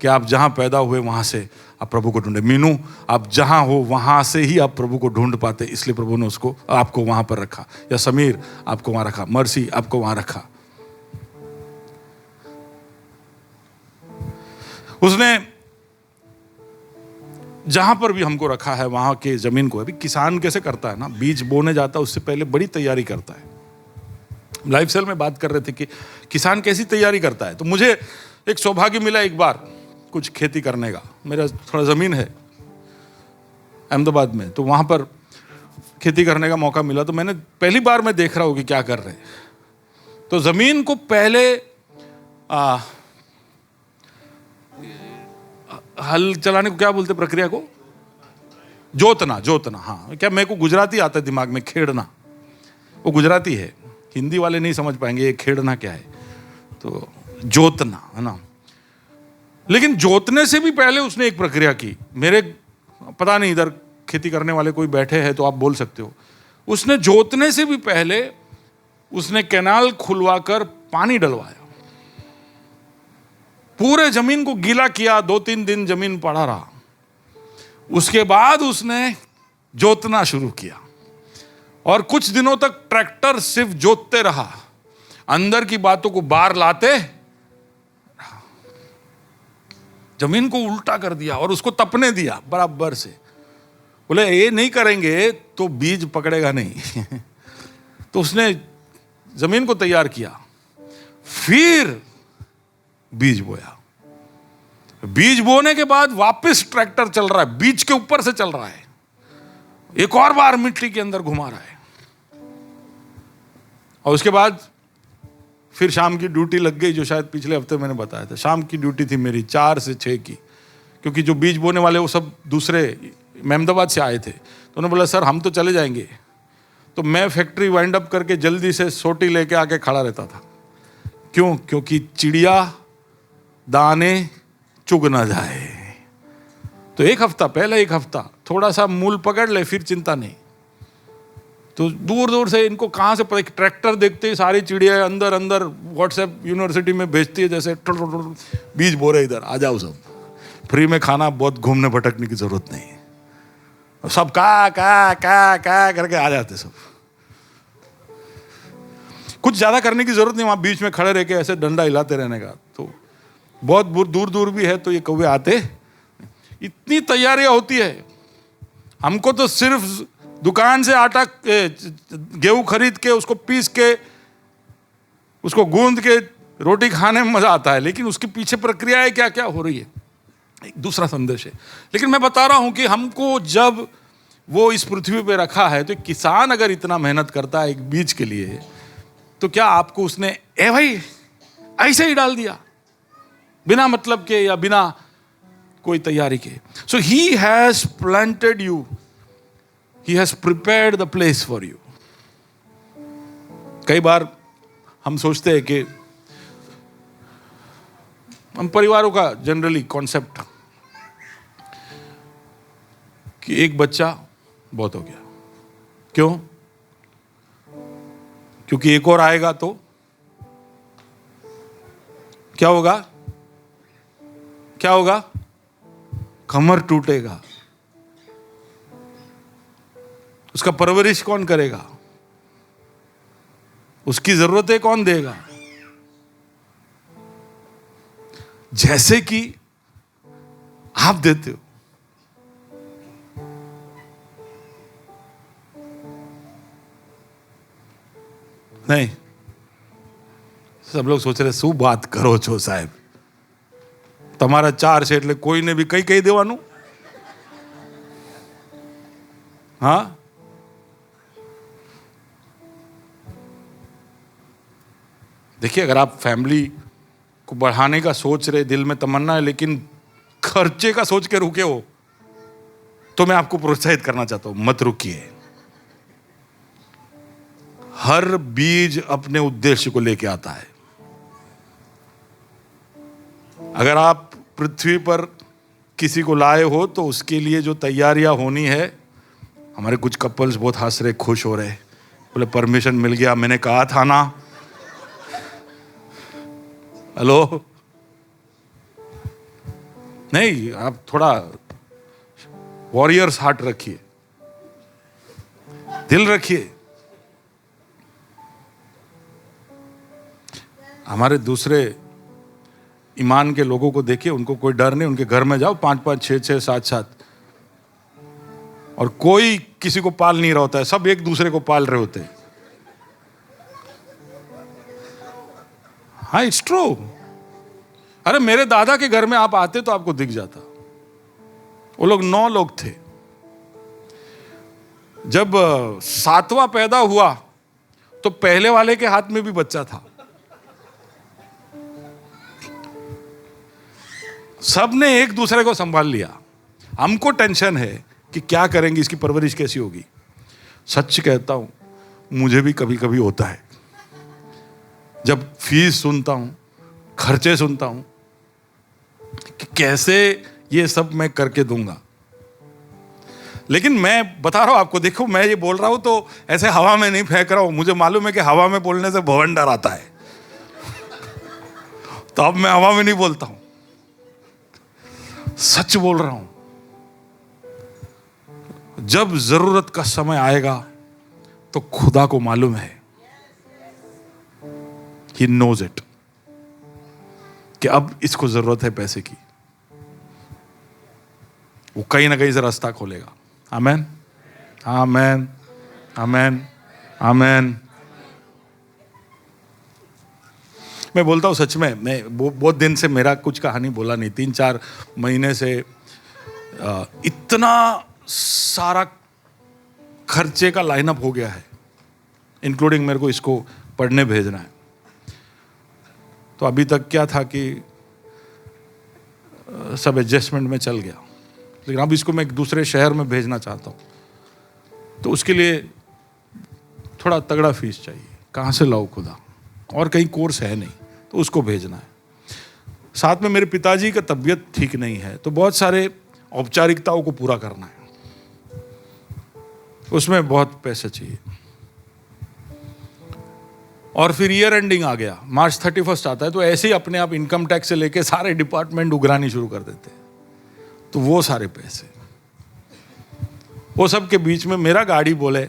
कि आप जहां पैदा हुए वहां से आप प्रभु को ढूंढे। मीनू, आप जहां हो वहां से ही आप प्रभु को ढूंढ पाते, इसलिए प्रभु ने उसको आपको वहां पर रखा। या समीर, आपको वहां रखा। मर्सी, आपको वहां रखा। उसने जहां पर भी हमको रखा है वहां के जमीन को, अभी किसान कैसे करता है ना, बीज बोने जाता है उससे पहले बड़ी तैयारी करता है। लाइफ सेल में बात कर रहे थे कि किसान कैसी तैयारी करता है। तो मुझे एक सौभाग्य मिला एक बार कुछ खेती करने का। मेरा थोड़ा जमीन है अहमदाबाद में, तो वहां पर खेती करने का मौका मिला। तो मैंने पहली बार मैं देख रहा हूं कि क्या कर रहे हैं। तो जमीन को पहले हल चलाने को क्या बोलते प्रक्रिया को? जोतना, जोतना। हाँ, क्या मेरे को गुजराती आता है दिमाग में, खेड़ना, वो गुजराती है, हिंदी वाले नहीं समझ पाएंगे ये खेड़ना क्या है। तो जोतना है ना। लेकिन जोतने से भी पहले उसने एक प्रक्रिया की। मेरे पता नहीं इधर खेती करने वाले कोई बैठे हैं तो आप बोल सकते हो। उसने जोतने से भी पहले उसने कैनाल खुलवाकर पानी डलवाया, पूरे जमीन को गीला किया, 2-3 दिन जमीन पड़ा रहा। उसके बाद उसने जोतना शुरू किया और कुछ दिनों तक ट्रैक्टर सिर्फ जोतते रहा, अंदर की बातों को बाहर लाते, जमीन को उल्टा कर दिया और उसको तपने दिया बराबर से। बोले ये नहीं करेंगे तो बीज पकड़ेगा नहीं। तो उसने जमीन को तैयार किया, फिर बीज बोया। बीज बोने के बाद वापस ट्रैक्टर चल रहा है, बीज के ऊपर से चल रहा है, एक और बार मिट्टी के अंदर घुमा रहा है। और उसके बाद फिर शाम की ड्यूटी लग गई, जो शायद पिछले हफ्ते मैंने बताया था। शाम की ड्यूटी थी मेरी 4 से 6 की, क्योंकि जो बीज बोने वाले वो सब दूसरे अहमदाबाद से आए थे। तो उन्होंने बोला सर हम तो चले जाएंगे। तो मैं फैक्ट्री वाइंड अप करके जल्दी से सोटी लेके आके खड़ा रहता था। क्यों? क्योंकि चिड़िया दाने चुग ना जाए। तो एक हफ्ता पहले, एक हफ्ता थोड़ा सा मूल पकड़ ले, फिर चिंता नहीं। तो दूर दूर से इनको कहाँ से ट्रैक्टर देखते ही सारी चिड़िया अंदर अंदर व्हाट्सएप यूनिवर्सिटी में भेजती है, जैसे बीज बो रहे, इधर आ जाओ, सब फ्री में खाना, बहुत घूमने भटकने की जरूरत नहीं है। सब का करके आ जाते सब। कुछ ज्यादा करने की जरूरत नहीं, वहां बीच में खड़े रह के ऐसे डंडा हिलाते रहने का। तो बहुत दूर दूर भी है तो ये कौवे आते। इतनी तैयारियां होती है। हमको तो सिर्फ दुकान से आटा गेहूं खरीद के उसको पीस के उसको गूंद के रोटी खाने में मजा आता है, लेकिन उसके पीछे प्रक्रियाएं क्या क्या हो रही है, एक दूसरा संदेश है। लेकिन मैं बता रहा हूं कि हमको जब वो इस पृथ्वी पे रखा है, तो किसान अगर इतना मेहनत करता है एक बीज के लिए, तो क्या आपको उसने ए भाई ऐसे ही डाल दिया बिना मतलब के या बिना कोई तैयारी के? So he has planted you, he has prepared the place for you. कई बार हम सोचते हैं कि हम परिवारों का जनरली कॉन्सेप्ट कि एक बच्चा बहुत हो गया। क्यों? क्योंकि एक और आएगा तो क्या होगा? क्या होगा? कमर टूटेगा। उसका परवरिश कौन करेगा? उसकी जरूरतें कौन देगा? जैसे कि आप देते हो। नहीं, सब लोग सोच रहे शू बात करो છો સાહેબ, તમારા 4 છે એટલે કોઈને બી કઈ કહી દેવાનું? हाँ, देखिए, अगर आप फैमिली को बढ़ाने का सोच रहे, दिल में तमन्ना है, लेकिन खर्चे का सोच के रुके हो, तो मैं आपको प्रोत्साहित करना चाहता हूं, मत रुकिए। हर बीज अपने उद्देश्य को लेके आता है। अगर आप पृथ्वी पर किसी को लाए हो तो उसके लिए जो तैयारियां होनी है, हमारे कुछ कपल्स बहुत हंस रहे, खुश हो रहे, बोले परमिशन मिल गया, मैंने कहा था ना। हेलो, नहीं, आप थोड़ा वॉरियर्स हार्ट रखिए, दिल रखिए। हमारे दूसरे ईमान के लोगों को देखिए, उनको कोई डर नहीं, उनके घर में जाओ, 5-5, 6-6, 7-7, और कोई किसी को पाल नहीं रहा होता है, सब एक दूसरे को पाल रहे होते हैं। हाँ, इट्स ट्रू। अरे मेरे दादा के घर में आप आते तो आपको दिख जाता, वो लोग 9 लोग थे। जब 7वां पैदा हुआ तो पहले वाले के हाथ में भी बच्चा था। सब ने एक दूसरे को संभाल लिया। हमको टेंशन है कि क्या करेंगे, इसकी परवरिश कैसी होगी। सच कहता हूं, मुझे भी कभी कभी होता है, जब फीस सुनता हूं, खर्चे सुनता हूं कि कैसे ये सब मैं करके दूंगा। लेकिन मैं बता रहा हूं आपको, देखो मैं ये बोल रहा हूं तो ऐसे हवा में नहीं फेंक रहा हूं। मुझे मालूम है कि हवा में बोलने से भवंडर आता है, तो अब मैं हवा में नहीं बोलता हूं, सच बोल रहा हूं। जब जरूरत का समय आएगा तो खुदा को मालूम है, He knows it, कि अब इसको जरूरत है पैसे की। वो कहीं ना कहीं से रास्ता खोलेगा। आमेन, आमेन, आमेन, आमेन। मैं बोलता हूँ सच में, मैं बहुत दिन से मेरा कुछ कहानी बोला नहीं, 3-4 महीने से इतना सारा खर्चे का लाइनअप हो गया है, इंक्लूडिंग मेरे को इसको पढ़ने भेजना है। तो अभी तक क्या था कि सब एडजस्टमेंट में चल गया, लेकिन अब इसको मैं एक दूसरे शहर में भेजना चाहता हूँ, तो उसके लिए थोड़ा तगड़ा फीस चाहिए। कहाँ से लाऊं खुदा, और कहीं कोर्स है नहीं, तो उसको भेजना है। साथ में मेरे पिताजी का तबीयत ठीक नहीं है, तो बहुत सारे औपचारिकताओं को पूरा करना है, उसमें बहुत पैसे चाहिए। और फिर ईयर एंडिंग आ गया, मार्च 31 आता है, तो ऐसे ही अपने आप इनकम टैक्स से लेके सारे डिपार्टमेंट उगरानी शुरू कर देते हैं। तो वो सारे पैसे, वो सब के बीच में मेरा गाड़ी बोले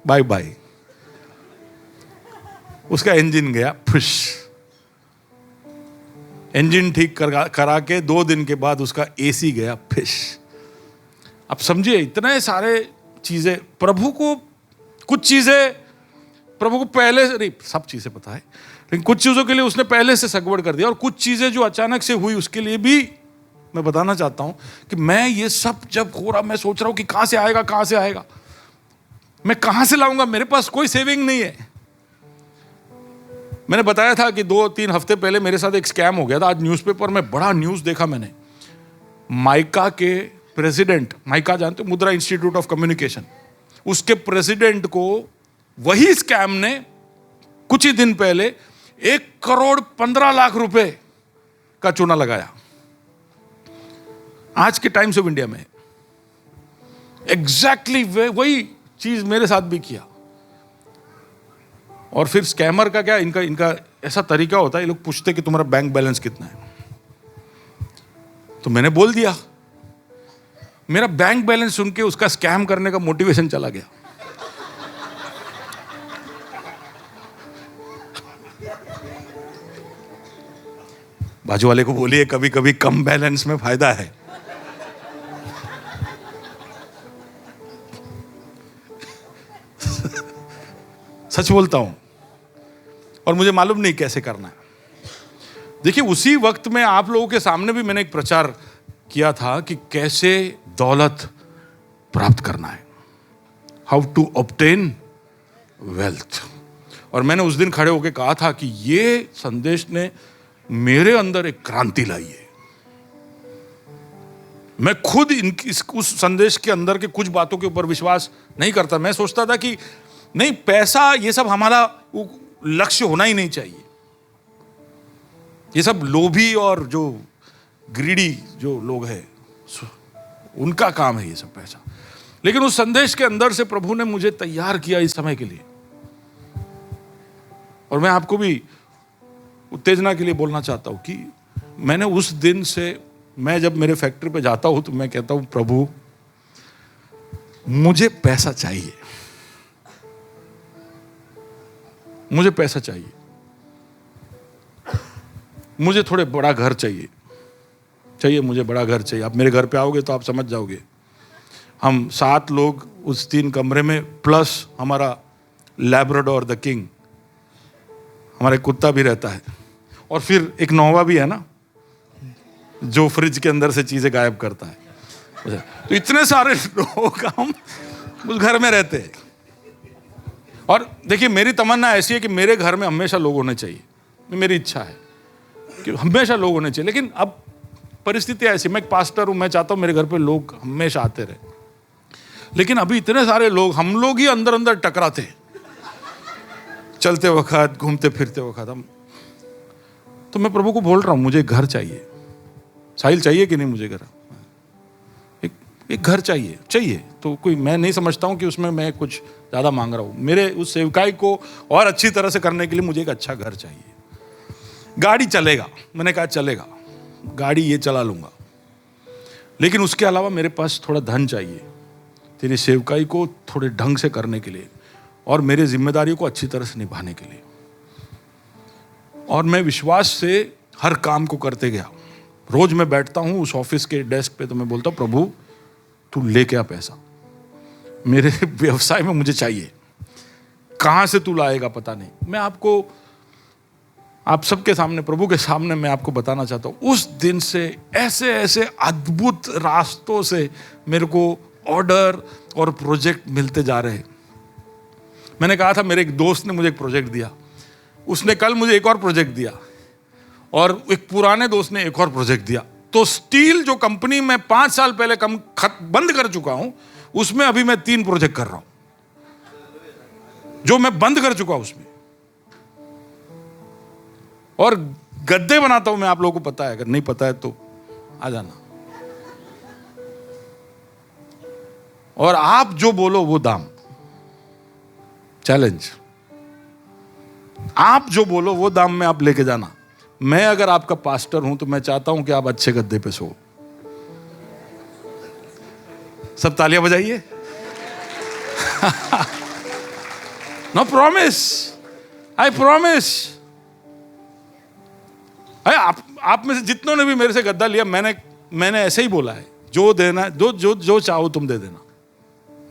बाय बाय, उसका इंजन गया फुश। इंजन ठीक करा के 2 दिन के बाद उसका एसी गया फिश। अब समझिए, इतने सारे चीजें प्रभु को, कुछ चीजें प्रभु को पहले से नहीं, सब चीजें पता है, लेकिन कुछ चीजों के लिए उसने पहले से सगवड़ कर दिया, और कुछ चीजें जो अचानक से हुई उसके लिए भी मैं बताना चाहता हूं कि मैं ये सब जब हो रहा, मैं सोच रहा हूं कि कहां से आएगा, कहां से आएगा, मैं कहां से लाऊंगा, मेरे पास कोई सेविंग नहीं है। मैंने बताया था कि 2-3 हफ्ते पहले मेरे साथ एक स्कैम हो गया था। आज न्यूज़पेपर में बड़ा न्यूज़ देखा मैंने, माइका के प्रेसिडेंट, माइका जानते हो, मुद्रा इंस्टीट्यूट ऑफ कम्युनिकेशन, उसके प्रेसिडेंट को वही स्कैम ने कुछ ही दिन पहले 1,15,00,000 रुपए का चूना लगाया। आज के टाइम्स ऑफ इंडिया में एग्जैक्टली वही चीज मेरे साथ भी किया। और फिर स्कैमर का क्या, इनका ऐसा तरीका होता है, ये लोग पूछते कि तुम्हारा बैंक बैलेंस कितना है, तो मैंने बोल दिया। मेरा बैंक बैलेंस सुन के उसका स्कैम करने का मोटिवेशन चला गया। बाजू वाले को बोलिए, कभी कभी कम बैलेंस में फायदा है। सच बोलता हूं, और मुझे मालूम नहीं कैसे करना है। देखिए, उसी वक्त में आप लोगों के सामने भी मैंने एक प्रचार किया था कि कैसे दौलत प्राप्त करना है, हाउ टू ऑब्टेन वेल्थ। और मैंने उस दिन खड़े होकर कहा था कि ये संदेश ने मेरे अंदर एक क्रांति लाई है। मैं खुद उस संदेश के अंदर के कुछ बातों के ऊपर विश्वास नहीं करता। मैं सोचता था कि नहीं, पैसा ये सब हमारा लक्ष्य होना ही नहीं चाहिए। ये सब लोभी और जो ग्रीडी जो लोग हैं, उनका काम है ये सब पैसा। लेकिन उस संदेश के अंदर से प्रभु ने मुझे तैयार किया इस समय के लिए। और मैं आपको भी उत्तेजना के लिए बोलना चाहता हूं कि मैंने उस दिन से, मैं जब मेरे फैक्ट्री पे जाता हूं तो मैं कहता हूं, प्रभु मुझे पैसा चाहिए, मुझे पैसा चाहिए, मुझे थोड़े बड़ा घर चाहिए मुझे बड़ा घर चाहिए। आप मेरे घर पे आओगे तो आप समझ जाओगे। हम 7 लोग उस 3 कमरे में, प्लस हमारा लैब्राडोर द किंग, हमारे कुत्ता भी रहता है, और फिर एक नौवा भी है ना, जो फ्रिज के अंदर से चीजें गायब करता है। तो इतने सारे लोग हम उस घर में रहते हैं। और देखिए, मेरी तमन्ना ऐसी है कि मेरे घर में हमेशा लोग होने चाहिए। मेरी इच्छा है कि हमेशा लोग होने चाहिए। लेकिन अब परिस्थिति ऐसी, मैं एक पास्टर हूं, मैं चाहता हूं मेरे घर पे लोग हमेशा आते रहे, लेकिन अभी इतने सारे लोग, हम लोग ही अंदर अंदर टकराते, चलते वक्त, घूमते फिरते वक्त हम। तो मैं प्रभु को बोल रहा हूं मुझे घर चाहिए। साहिल चाहिए कि नहीं मुझे घर? एक घर चाहिए। तो कोई, मैं नहीं समझता हूं कि उसमें मैं कुछ ज़्यादा मांग रहा हूं। मेरे उस सेवकाई को और अच्छी तरह से करने के लिए मुझे एक अच्छा घर चाहिए। गाड़ी चलेगा, मैंने कहा चलेगा, गाड़ी ये चला लूँगा, लेकिन उसके अलावा मेरे पास थोड़ा धन चाहिए तेरी सेवकाई को थोड़े ढंग से करने के लिए और मेरे जिम्मेदारियों को अच्छी तरह से निभाने के लिए। और मैं विश्वास से हर काम को करते गया। रोज मैं बैठता हूँ उस ऑफिस के डेस्क पे, तो मैं बोलता हूँ प्रभु तू लेके आ पैसा, मेरे व्यवसाय में मुझे चाहिए, कहाँ से तू लाएगा पता नहीं। मैं आपको, आप सबके सामने, प्रभु के सामने मैं आपको बताना चाहता हूँ, उस दिन से ऐसे ऐसे अद्भुत रास्तों से मेरे को ऑर्डर और प्रोजेक्ट मिलते जा रहे। मैंने कहा था मेरे एक दोस्त ने मुझे एक प्रोजेक्ट दिया, उसने कल मुझे एक और प्रोजेक्ट दिया, और एक पुराने दोस्त ने एक और प्रोजेक्ट दिया। तो स्टील जो कंपनी में 5 साल पहले बंद कर चुका हूं, उसमें अभी मैं 3 प्रोजेक्ट कर रहा हूं, जो मैं बंद कर चुका हूं उसमें। और गद्दे बनाता हूं मैं, आप लोगों को पता है, अगर नहीं पता है तो आ जाना। और आप जो बोलो वो दाम, चैलेंज, आप जो बोलो वो दाम में आप लेके जाना। मैं अगर आपका पास्टर हूं तो मैं चाहता हूं कि आप अच्छे गद्दे पे सो। सब तालियां बजाइए। No promise, I promise. आप में से जितनों ने भी मेरे से गद्दा लिया, मैंने ऐसे ही बोला है, जो देना है, जो चाहो तुम दे देना।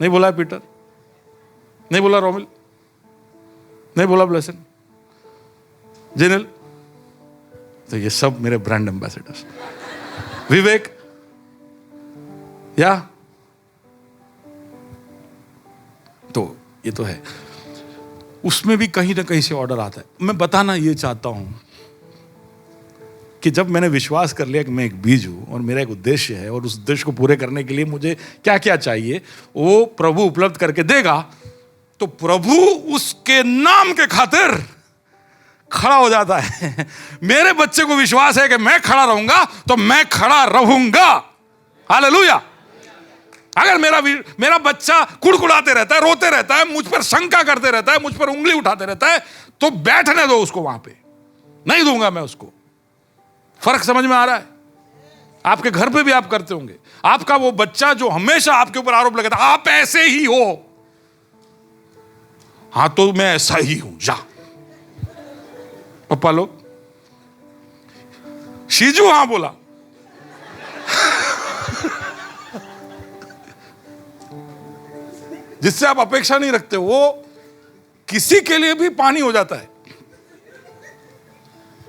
नहीं बोला है पीटर, नहीं बोला रोमिल, नहीं बोला ब्लेसन, जेनल, तो ये सब मेरे ब्रांड एम्बेसडर्स। विवेक, या तो ये तो है, उसमें भी कहीं ना कहीं से ऑर्डर आता है। मैं बताना ये चाहता हूं कि जब मैंने विश्वास कर लिया कि मैं एक बीज हूं और मेरा एक उद्देश्य है, और उस उद्देश्य को पूरे करने के लिए मुझे क्या क्या चाहिए वो प्रभु उपलब्ध करके देगा, तो प्रभु उसके नाम के खातिर खड़ा हो जाता है। मेरे बच्चे को विश्वास है कि मैं खड़ा रहूंगा तो मैं खड़ा रहूंगा। हालेलुया। अगर मेरा बच्चा कुड़कुड़ाते रहता है, रोते रहता है, मुझ पर शंका करते रहता है, मुझ पर उंगली उठाते रहता है, तो बैठने दो उसको वहां पे, नहीं दूंगा मैं उसको। फर्क समझ में आ रहा है? आपके घर पे भी आप करते होंगे। आपका वो बच्चा जो हमेशा आपके ऊपर आरोप लगाता, आप ऐसे ही हो, हाँ तो मैं ऐसा ही हूं, जा पप्पा लोग। शीजू हाँ बोला। जिससे आप अपेक्षा नहीं रखते, वो किसी के लिए भी पानी हो जाता है,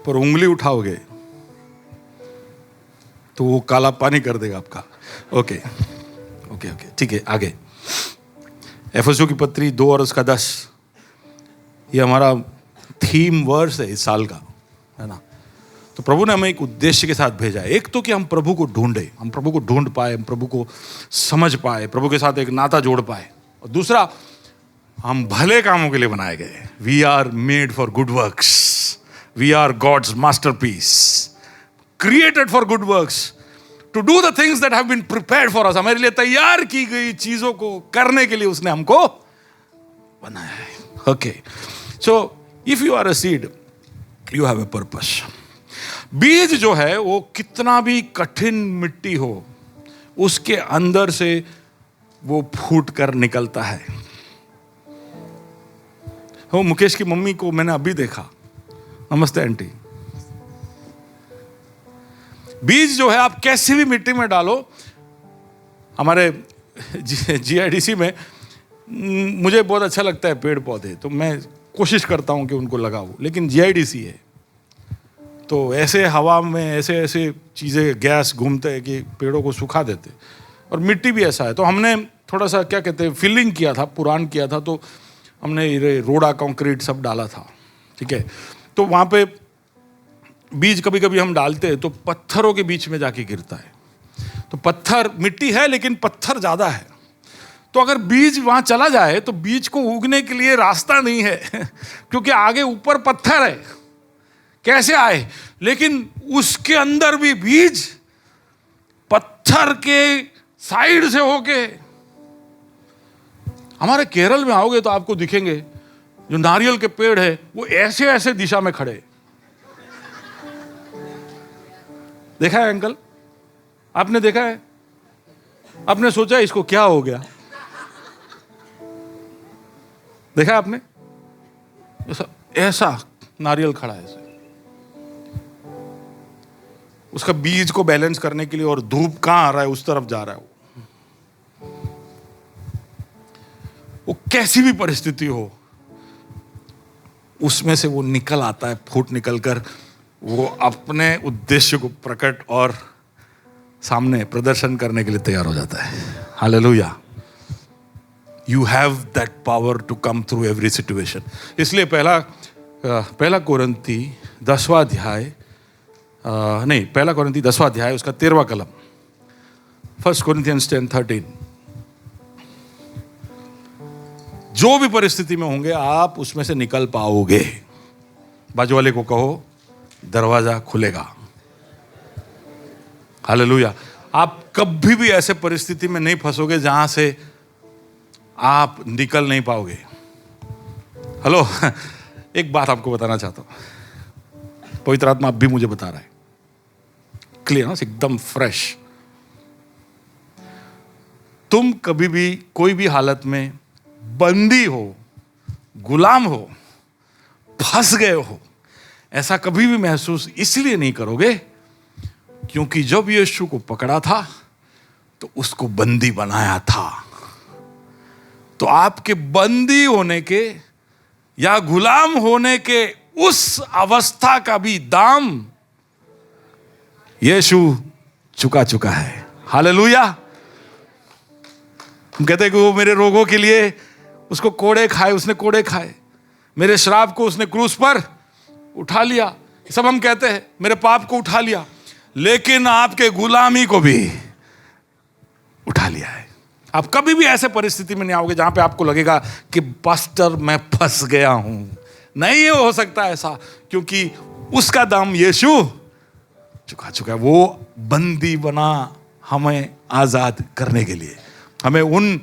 पर उंगली उठाओगे तो वो काला पानी कर देगा आपका। ओके, ठीक है, आगे। एफएसओ की पत्री 2 और उसका 10, ये हमारा थीम वर्स है इस साल का, है ना। तो प्रभु ने हमें एक उद्देश्य के साथ भेजा है। एक तो कि हम प्रभु को ढूंढे, हम प्रभु को ढूंढ पाए, हम प्रभु को समझ पाए, प्रभु के साथ एक नाता जोड़ पाए। और दूसरा, हम भले कामों के लिए बनाए गए। We are made for good works, we are God's masterpiece, created for good works, to do the things that have been prepared for us. हमारे लिए तैयार की गई चीजों को करने के लिए उसने हमको बनाया है। Okay, so if you are a seed, you have a purpose. बीज जो है वो कितना भी कठिन मिट्टी हो, उसके अंदर से वो फूट कर निकलता है। वो मुकेश की मम्मी को मैंने अभी देखा। नमस्ते आंटी। बीज जो है आप कैसी भी मिट्टी में डालो। हमारे जीआईडीसी में मुझे बहुत अच्छा लगता है पेड़ पौधे, तो मैं कोशिश करता हूं कि उनको लगाऊं, लेकिन जीआईडीसी है तो ऐसे हवा में ऐसे चीज़ें, गैस घूमते हैं कि पेड़ों को सुखा देते, और मिट्टी भी ऐसा है। तो हमने थोड़ा सा क्या कहते हैं, फिलिंग किया था, पुरान किया था, तो हमने रोड़ा कंक्रीट सब डाला था, ठीक है। तो वहाँ पे बीज कभी कभी हम डालते हैं तो पत्थरों के बीच में जाके गिरता है। तो पत्थर, मिट्टी है लेकिन पत्थर ज्यादा है, तो अगर बीज वहां चला जाए तो बीज को उगने के लिए रास्ता नहीं है क्योंकि आगे ऊपर पत्थर है, कैसे आए? लेकिन उसके अंदर भी बीज पत्थर के साइड से होके, हमारे केरल में आओगे तो आपको दिखेंगे जो नारियल के पेड़ है वो ऐसे ऐसे दिशा में खड़े। देखा है अंकल? आपने देखा है? आपने सोचा इसको क्या हो गया? देखा है आपने? ऐसा नारियल खड़ा है ऐसे। उसका बीज को बैलेंस करने के लिए, और धूप कहां आ रहा है उस तरफ जा रहा है वो कैसी भी परिस्थिति हो उसमें से वो निकल आता है, फूट निकलकर वो अपने उद्देश्य को प्रकट और सामने प्रदर्शन करने के लिए तैयार हो जाता है। Hallelujah. You have that power to come through every situation. इसलिए पहला कोरिन्थी 10वां अध्याय, पहला कोरिन्थी 10वां अध्याय उसका 13वां कलम, 1 Corinthians 10:13, जो भी परिस्थिति में होंगे आप उसमें से निकल पाओगे। बाजू वाले को कहो दरवाजा खुलेगा। हालेलुया। आप कभी भी ऐसे परिस्थिति में नहीं फंसोगे जहां से आप निकल नहीं पाओगे। हेलो, एक बात आपको बताना चाहता हूं, पवित्र आत्मा अब भी मुझे बता रहा है, क्लियर ना, एकदम फ्रेश। तुम कभी भी कोई भी हालत में बंदी हो, गुलाम हो, फंस गए हो, ऐसा कभी भी महसूस इसलिए नहीं करोगे क्योंकि जब यीशु को पकड़ा था तो उसको बंदी बनाया था। तो आपके बंदी होने के या गुलाम होने के उस अवस्था का भी दाम यीशु चुका है। हालेलुया। हम कहते हैं कि वो मेरे रोगों के लिए उसको कोड़े खाए, उसने कोड़े खाए, मेरे श्राप को उसने क्रूस पर उठा लिया, सब हम कहते हैं, मेरे पाप को उठा लिया, लेकिन आपके गुलामी को भी उठा लिया है। आप कभी भी ऐसे परिस्थिति में नहीं आओगे जहां पे आपको लगेगा कि पास्टर मैं फंस गया हूं। नहीं हो सकता ऐसा, क्योंकि उसका दाम यीशु चुका है। वो बंदी बना हमें आजाद करने के लिए, हमें उन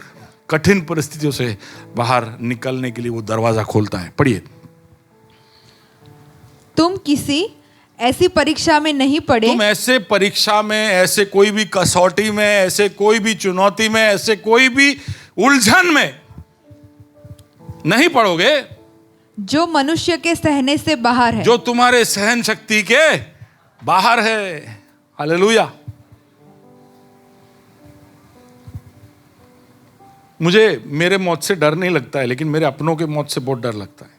कठिन परिस्थितियों से बाहर निकलने के लिए वो दरवाजा खोलता है। पढ़िए। तुम किसी ऐसी परीक्षा में नहीं पड़े, तुम ऐसे परीक्षा में, ऐसे कोई भी कसौटी में, ऐसे कोई भी चुनौती में, ऐसे कोई भी उलझन में नहीं पड़ोगे जो मनुष्य के सहने से बाहर है, जो तुम्हारे सहन शक्ति के बाहर है। हालेलुया। मुझे मेरे मौत से डर नहीं लगता है, लेकिन मेरे अपनों के मौत से बहुत डर लगता है।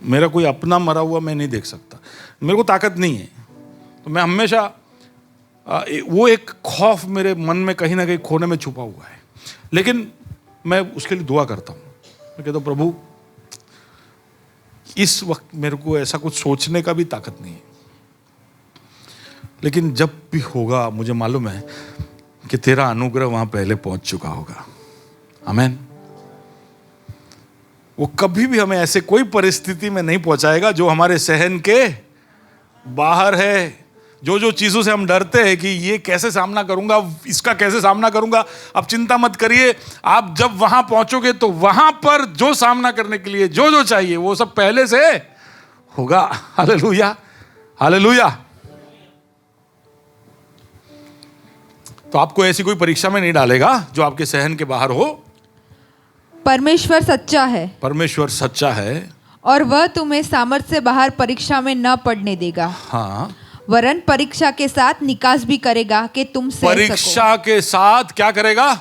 मेरा कोई अपना मरा हुआ मैं नहीं देख सकता, मेरे को ताकत नहीं है। तो मैं हमेशा वो एक खौफ मेरे मन में कहीं ना कहीं खोने में छुपा हुआ है, लेकिन मैं उसके लिए दुआ करता हूँ। मैं कहता हूँ प्रभु इस वक्त मेरे को ऐसा कुछ सोचने का भी ताकत नहीं है, लेकिन जब भी होगा मुझे मालूम है कि तेरा अनुग्रह वहां पहले पहुंच चुका होगा। आमीन। वो कभी भी हमें ऐसे कोई परिस्थिति में नहीं पहुंचाएगा जो हमारे सहन के बाहर है। जो चीजों से हम डरते हैं कि ये कैसे सामना करूंगा, इसका कैसे सामना करूंगा, अब चिंता मत करिए। आप जब वहां पहुंचोगे तो वहां पर जो सामना करने के लिए जो चाहिए वो सब पहले से होगा। Hallelujah, hallelujah. तो आपको ऐसी कोई परीक्षा में नहीं डालेगा जो आपके सहन के बाहर हो। परमेश्वर सच्चा है, परमेश्वर सच्चा है, और वह तुम्हें सामर्थ्य से बाहर परीक्षा में न पड़ने देगा। हाँ, वरन परीक्षा के साथ निकास भी करेगा कि तुम सह परीक्षा के साथ क्या करेगा?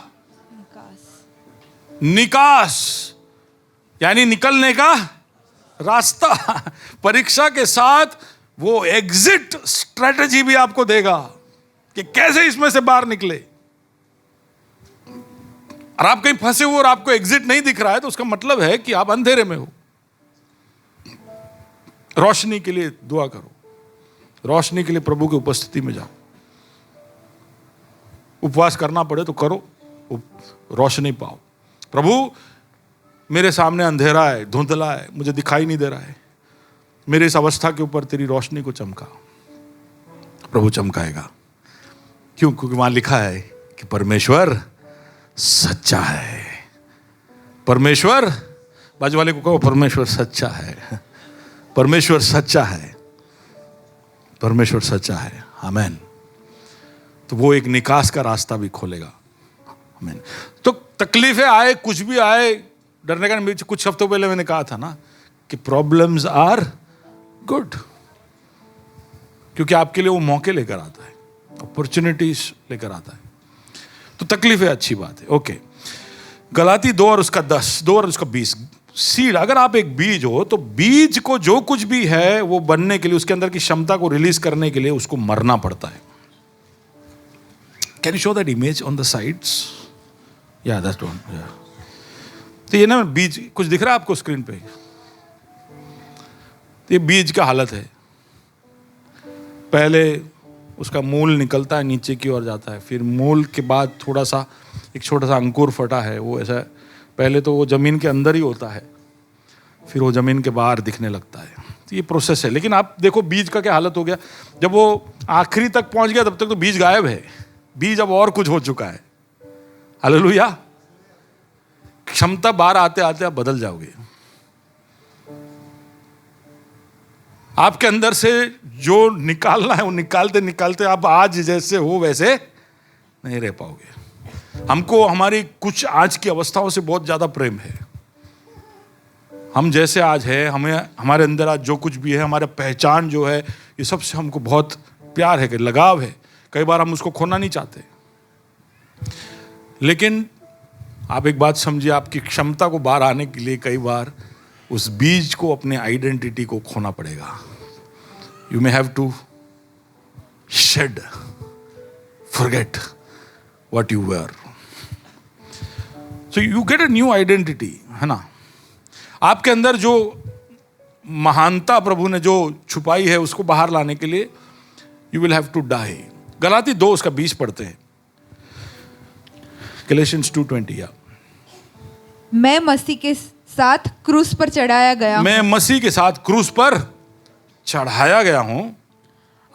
निकास, यानी निकलने का रास्ता। परीक्षा के साथ वो एग्जिट स्ट्रेटजी भी आपको देगा कि कैसे इसमें से बाहर निकले। और आप कहीं फंसे हो और आपको एग्जिट नहीं दिख रहा है तो उसका मतलब है कि आप अंधेरे में हो। रोशनी के लिए दुआ करो, रोशनी के लिए प्रभु की उपस्थिति में जाओ। उपवास करना पड़े तो करो, रोशनी पाओ। प्रभु मेरे सामने अंधेरा है, धुंधला है, मुझे दिखाई नहीं दे रहा है, मेरे इस अवस्था के ऊपर तेरी रोशनी को चमका। प्रभु चमकाएगा। क्यों? क्योंकि वहां लिखा है कि परमेश्वर सच्चा है। परमेश्वर, बाजू वाले को कहो परमेश्वर सच्चा है, परमेश्वर सच्चा है, परमेश्वर सच्चा है। आमीन। तो वो एक निकास का रास्ता भी खोलेगा। आमीन। तो तकलीफें आए, कुछ भी आए, डरने का नहीं। कुछ हफ्तों पहले मैंने कहा था ना कि प्रॉब्लम्स आर गुड, क्योंकि आपके लिए वो मौके लेकर आता है, अपॉर्चुनिटीज लेकर आता है। तो तकलीफें अच्छी बात है। ओके, गलाती 2 और उसका 10, 2 और उसका 20। सीड, अगर आप एक बीज हो तो बीज को जो कुछ भी है वो बनने के लिए, उसके अंदर की क्षमता को रिलीज करने के लिए उसको मरना पड़ता है। Can you show that image on the sides? या दैट्स वन। तो ये ना बीज कुछ दिख रहा है आपको स्क्रीन पे? तो ये बीज का हालत है। पहले उसका मूल निकलता है, नीचे की ओर जाता है, फिर मूल के बाद थोड़ा सा एक छोटा सा अंकुर फटा है, वो ऐसा पहले तो वो जमीन के अंदर ही होता है, फिर वो जमीन के बाहर दिखने लगता है। तो ये प्रोसेस है। लेकिन आप देखो बीज का क्या हालत हो गया। जब वो आखिरी तक पहुंच गया तब तक तो बीज गायब है। बीज अब और कुछ हो चुका है। हालेलुया। क्षमता बाहर आते आते आप बदल जाओगे। आपके अंदर से जो निकालना है वो निकालते निकालते आप आज जैसे हो वैसे नहीं रह पाओगे। हमको हमारी कुछ आज की अवस्थाओं से बहुत ज्यादा प्रेम है। हम जैसे आज है, हमें हमारे अंदर आज जो कुछ भी है, हमारा पहचान जो है, ये सब से हमको बहुत प्यार है, लगाव है। कई बार हम उसको खोना नहीं चाहते। लेकिन आप एक बात समझिए, आपकी क्षमता को बाहर आने के लिए कई बार उस बीज को, अपने आइडेंटिटी को खोना पड़ेगा। You may have to shed, forget what you were, so you get a new identity, है ना। आपके अंदर जो महानता प्रभु ने जो छुपाई है उसको बाहर लाने के लिए you will have to die. गलाती 2 उसका 20 पढ़ते हैं। गैलेशियंस 2:20। मैं मसीह के साथ क्रूस पर चढ़ाया गया हूं। मैं मसीह के साथ क्रूस पर चढ़ाया गया हूं।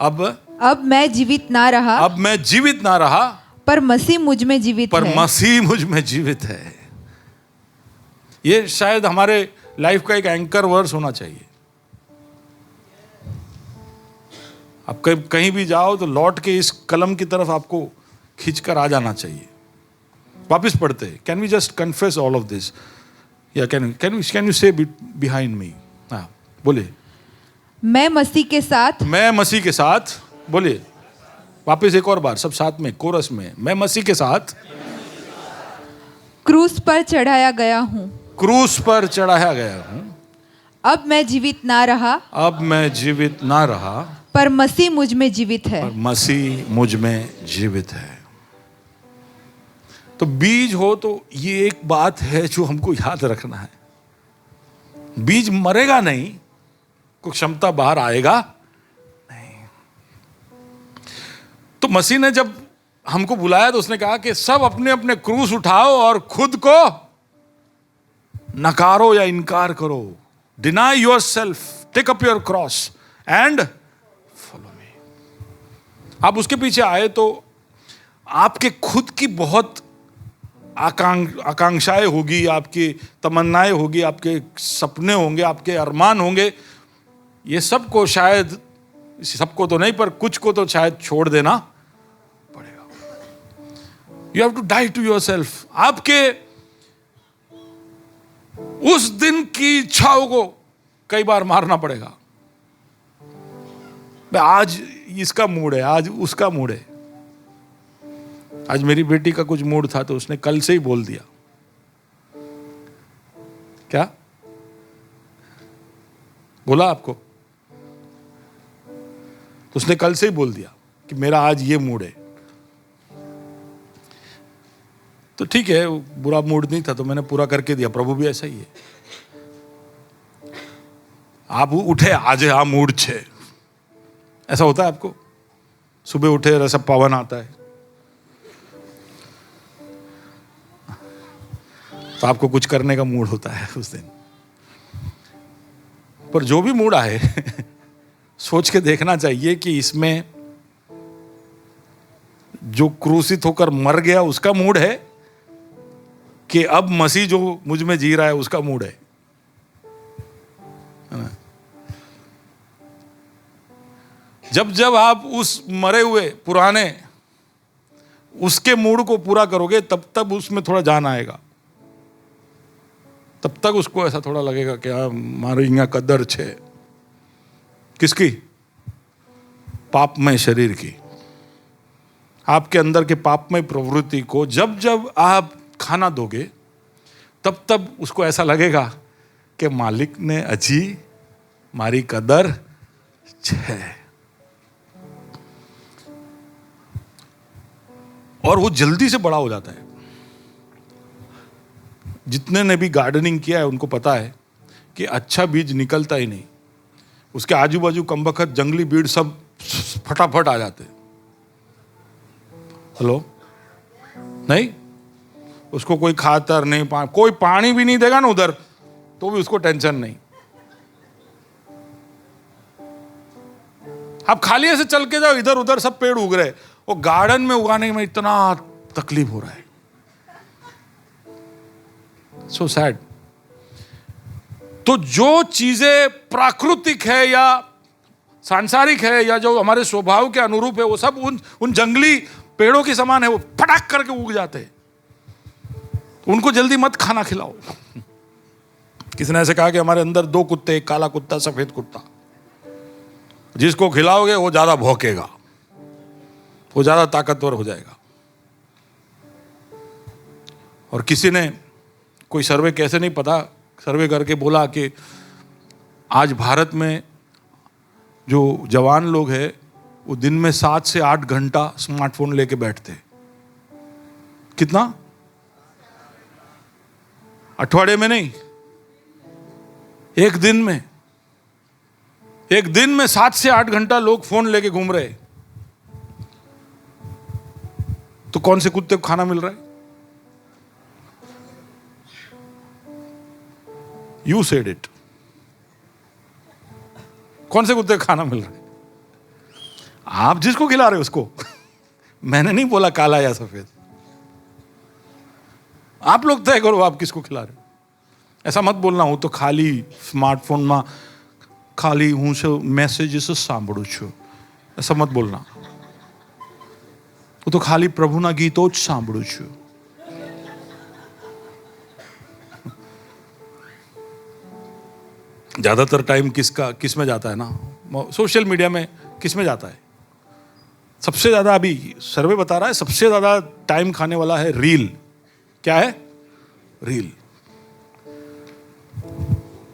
अब मैं जीवित ना रहा, अब मैं जीवित ना रहा, पर मसीह मुझ में जीवित पर है। मसीह मुझ में जीवित है। ये शायद हमारे लाइफ का एक एंकर वर्स होना चाहिए। आप कहीं भी जाओ तो लौट के इस कलम की तरफ आपको खींचकर आ जाना चाहिए। वापस पढ़ते हैं। Can we just confess all of this? या can you say behind me? हाँ बोलिए। मैं मसीह के साथ, मैं मसीह के साथ, बोलिए वापस एक और बार, सब साथ में कोरस में। मैं मसीह के साथ क्रूस पर चढ़ाया गया हूं। क्रूस पर चढ़ाया गया हूं। अब मैं जीवित ना रहा, अब मैं जीवित ना रहा, पर मसीह मुझ में जीवित है। पर मसीह मुझ में जीवित है। तो बीज हो तो ये एक बात है जो हमको याद रखना है। बीज मरेगा नहीं, कोई क्षमता बाहर आएगा नहीं। तो मसीह ने जब हमको बुलाया तो उसने कहा कि सब अपने अपने क्रूस उठाओ और खुद को नकारो या इनकार करो। Deny yourself, take up your cross and follow me. आप उसके पीछे आए तो आपके खुद की बहुत आकांक्षाएं होगी, आपकी तमन्नाएं होगी, आपके सपने होंगे, आपके अरमान होंगे। ये सबको शायद, सबको तो नहीं पर कुछ को तो शायद छोड़ देना पड़ेगा। You have to die to yourself. आपके उस दिन की इच्छाओं को कई बार मारना पड़ेगा। आज इसका मूड है, आज उसका मूड है। आज मेरी बेटी का कुछ मूड था तो उसने कल से ही बोल दिया। क्या बोला आपको? तो उसने कल से ही बोल दिया कि मेरा आज ये मूड है। तो ठीक है, बुरा मूड नहीं था तो मैंने पूरा करके दिया। प्रभु भी ऐसा ही है। आप उठे आज आ मूड छे, ऐसा होता है आपको? सुबह उठे ऐसा पवन आता है तो आपको कुछ करने का मूड होता है उस दिन। पर जो भी मूड आए सोच के देखना चाहिए कि इसमें जो क्रूसित होकर मर गया उसका मूड है कि अब मसीह जो मुझ में जी रहा है उसका मूड है ना? जब जब आप उस मरे हुए पुराने उसके मूड को पूरा करोगे तब तब उसमें थोड़ा जान आएगा, तब तक उसको ऐसा थोड़ा लगेगा कि हाँ मारो यहाँ कदर छे। किसकी? पापमय शरीर की, आपके अंदर के पापमय प्रवृत्ति को जब जब आप खाना दोगे तब तब उसको ऐसा लगेगा कि मालिक ने अजी मारी कदर छे। और वो जल्दी से बड़ा हो जाता है। जितने ने भी गार्डनिंग किया है उनको पता है कि अच्छा बीज निकलता ही नहीं, उसके आजू बाजू कमबख्त जंगली बीज सब फटाफट आ जाते। हेलो, नहीं, उसको कोई खातर नहीं, कोई पानी भी नहीं देगा ना उधर तो भी उसको टेंशन नहीं। आप खाली ऐसे चल के जाओ, इधर उधर सब पेड़ उग रहे, वो गार्डन में उगाने में इतना तकलीफ हो रहा है। So sad. तो जो चीजें प्राकृतिक है या सांसारिक है या जो हमारे स्वभाव के अनुरूप है वो सब उन जंगली पेड़ों के समान है, वो फटाक करके उग जाते हैं। उनको जल्दी मत खाना खिलाओ। किसी ने ऐसे कहा कि हमारे अंदर दो कुत्ते, एक काला कुत्ता, सफेद कुत्ता, जिसको खिलाओगे वो ज्यादा भौंकेगा, वो ज्यादा ताकतवर हो जाएगा। और किसी ने कोई सर्वे कैसे नहीं पता, सर्वे करके बोला कि आज भारत में जो जवान लोग हैं वो दिन में 7 से 8 घंटा स्मार्टफोन लेके बैठते हैं। कितना? अठवाडिये में नहीं, एक दिन में। एक दिन में 7 से 8 घंटा लोग फोन लेके घूम रहे। तो कौन से कुत्ते को खाना मिल रहा है? You said it. कौन से कुत्ते को खाना मिल रहा है? आप जिसको खिला रहे हो उसको। मैंने नहीं बोला काला या सफेद, आप लोग तय करो आप किसको खिला रहे हो। ऐसा मत बोलना हूं तो खाली स्मार्टफोन में खाली हूं से मैसेजेस सांभळું છું, ऐसा मत बोलना। वो तो खाली प्रभुना गीतो ज सांभळું છું। ज्यादातर टाइम किस में जाता है ना, सोशल मीडिया में किस में जाता है? सबसे ज्यादा अभी सर्वे बता रहा है सबसे ज्यादा टाइम खाने वाला है रील। क्या है? रील।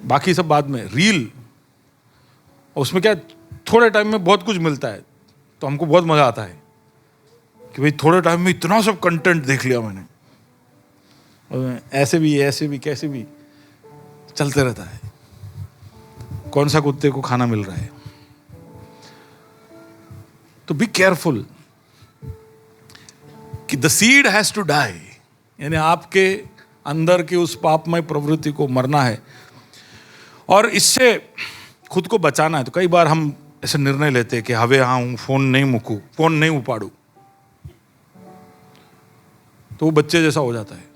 बाकी सब बाद में, रील। उसमें क्या, थोड़े टाइम में बहुत कुछ मिलता है तो हमको बहुत मजा आता है कि भाई थोड़े टाइम में इतना सब कंटेंट देख लिया मैंने। और ऐसे भी कैसे भी चलते रहता है। कौन सा कुत्ते को खाना मिल रहा है? तो बी केयरफुल कि the seed has to die, यानी आपके अंदर की उस पापमय प्रवृत्ति को मरना है और इससे खुद को बचाना है। तो कई बार हम ऐसे निर्णय लेते हैं कि हवे हाँ हूं फोन नहीं मुकू, फोन नहीं उपाड़ू, तो वो बच्चे जैसा हो जाता है।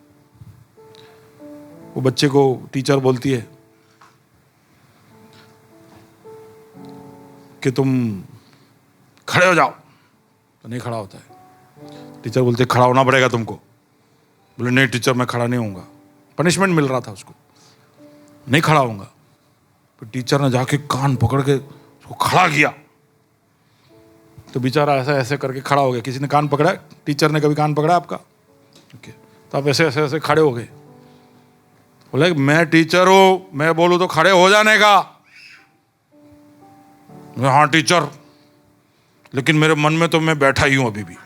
वो बच्चे को टीचर बोलती है कि तुम खड़े हो जाओ, तो नहीं खड़ा होता है। टीचर बोलते है खड़ा होना पड़ेगा तुमको, बोले नहीं टीचर मैं खड़ा नहीं होऊंगा। पनिशमेंट मिल रहा था उसको, नहीं खड़ा होऊंगा। फिर टीचर ने जाके कान पकड़ के उसको खड़ा किया, तो बेचारा ऐसा ऐसे करके खड़ा हो गया। किसी ने कान पकड़ा? टीचर ने कभी कान पकड़ा आपका? ओके, तो आप ऐसे ऐसे ऐसे खड़े हो गए। बोले मैं टीचर हूं, मैं बोलूं तो खड़े हो जाने का। हाँ टीचर, लेकिन मेरे मन में तो मैं बैठा ही हूं अभी भी।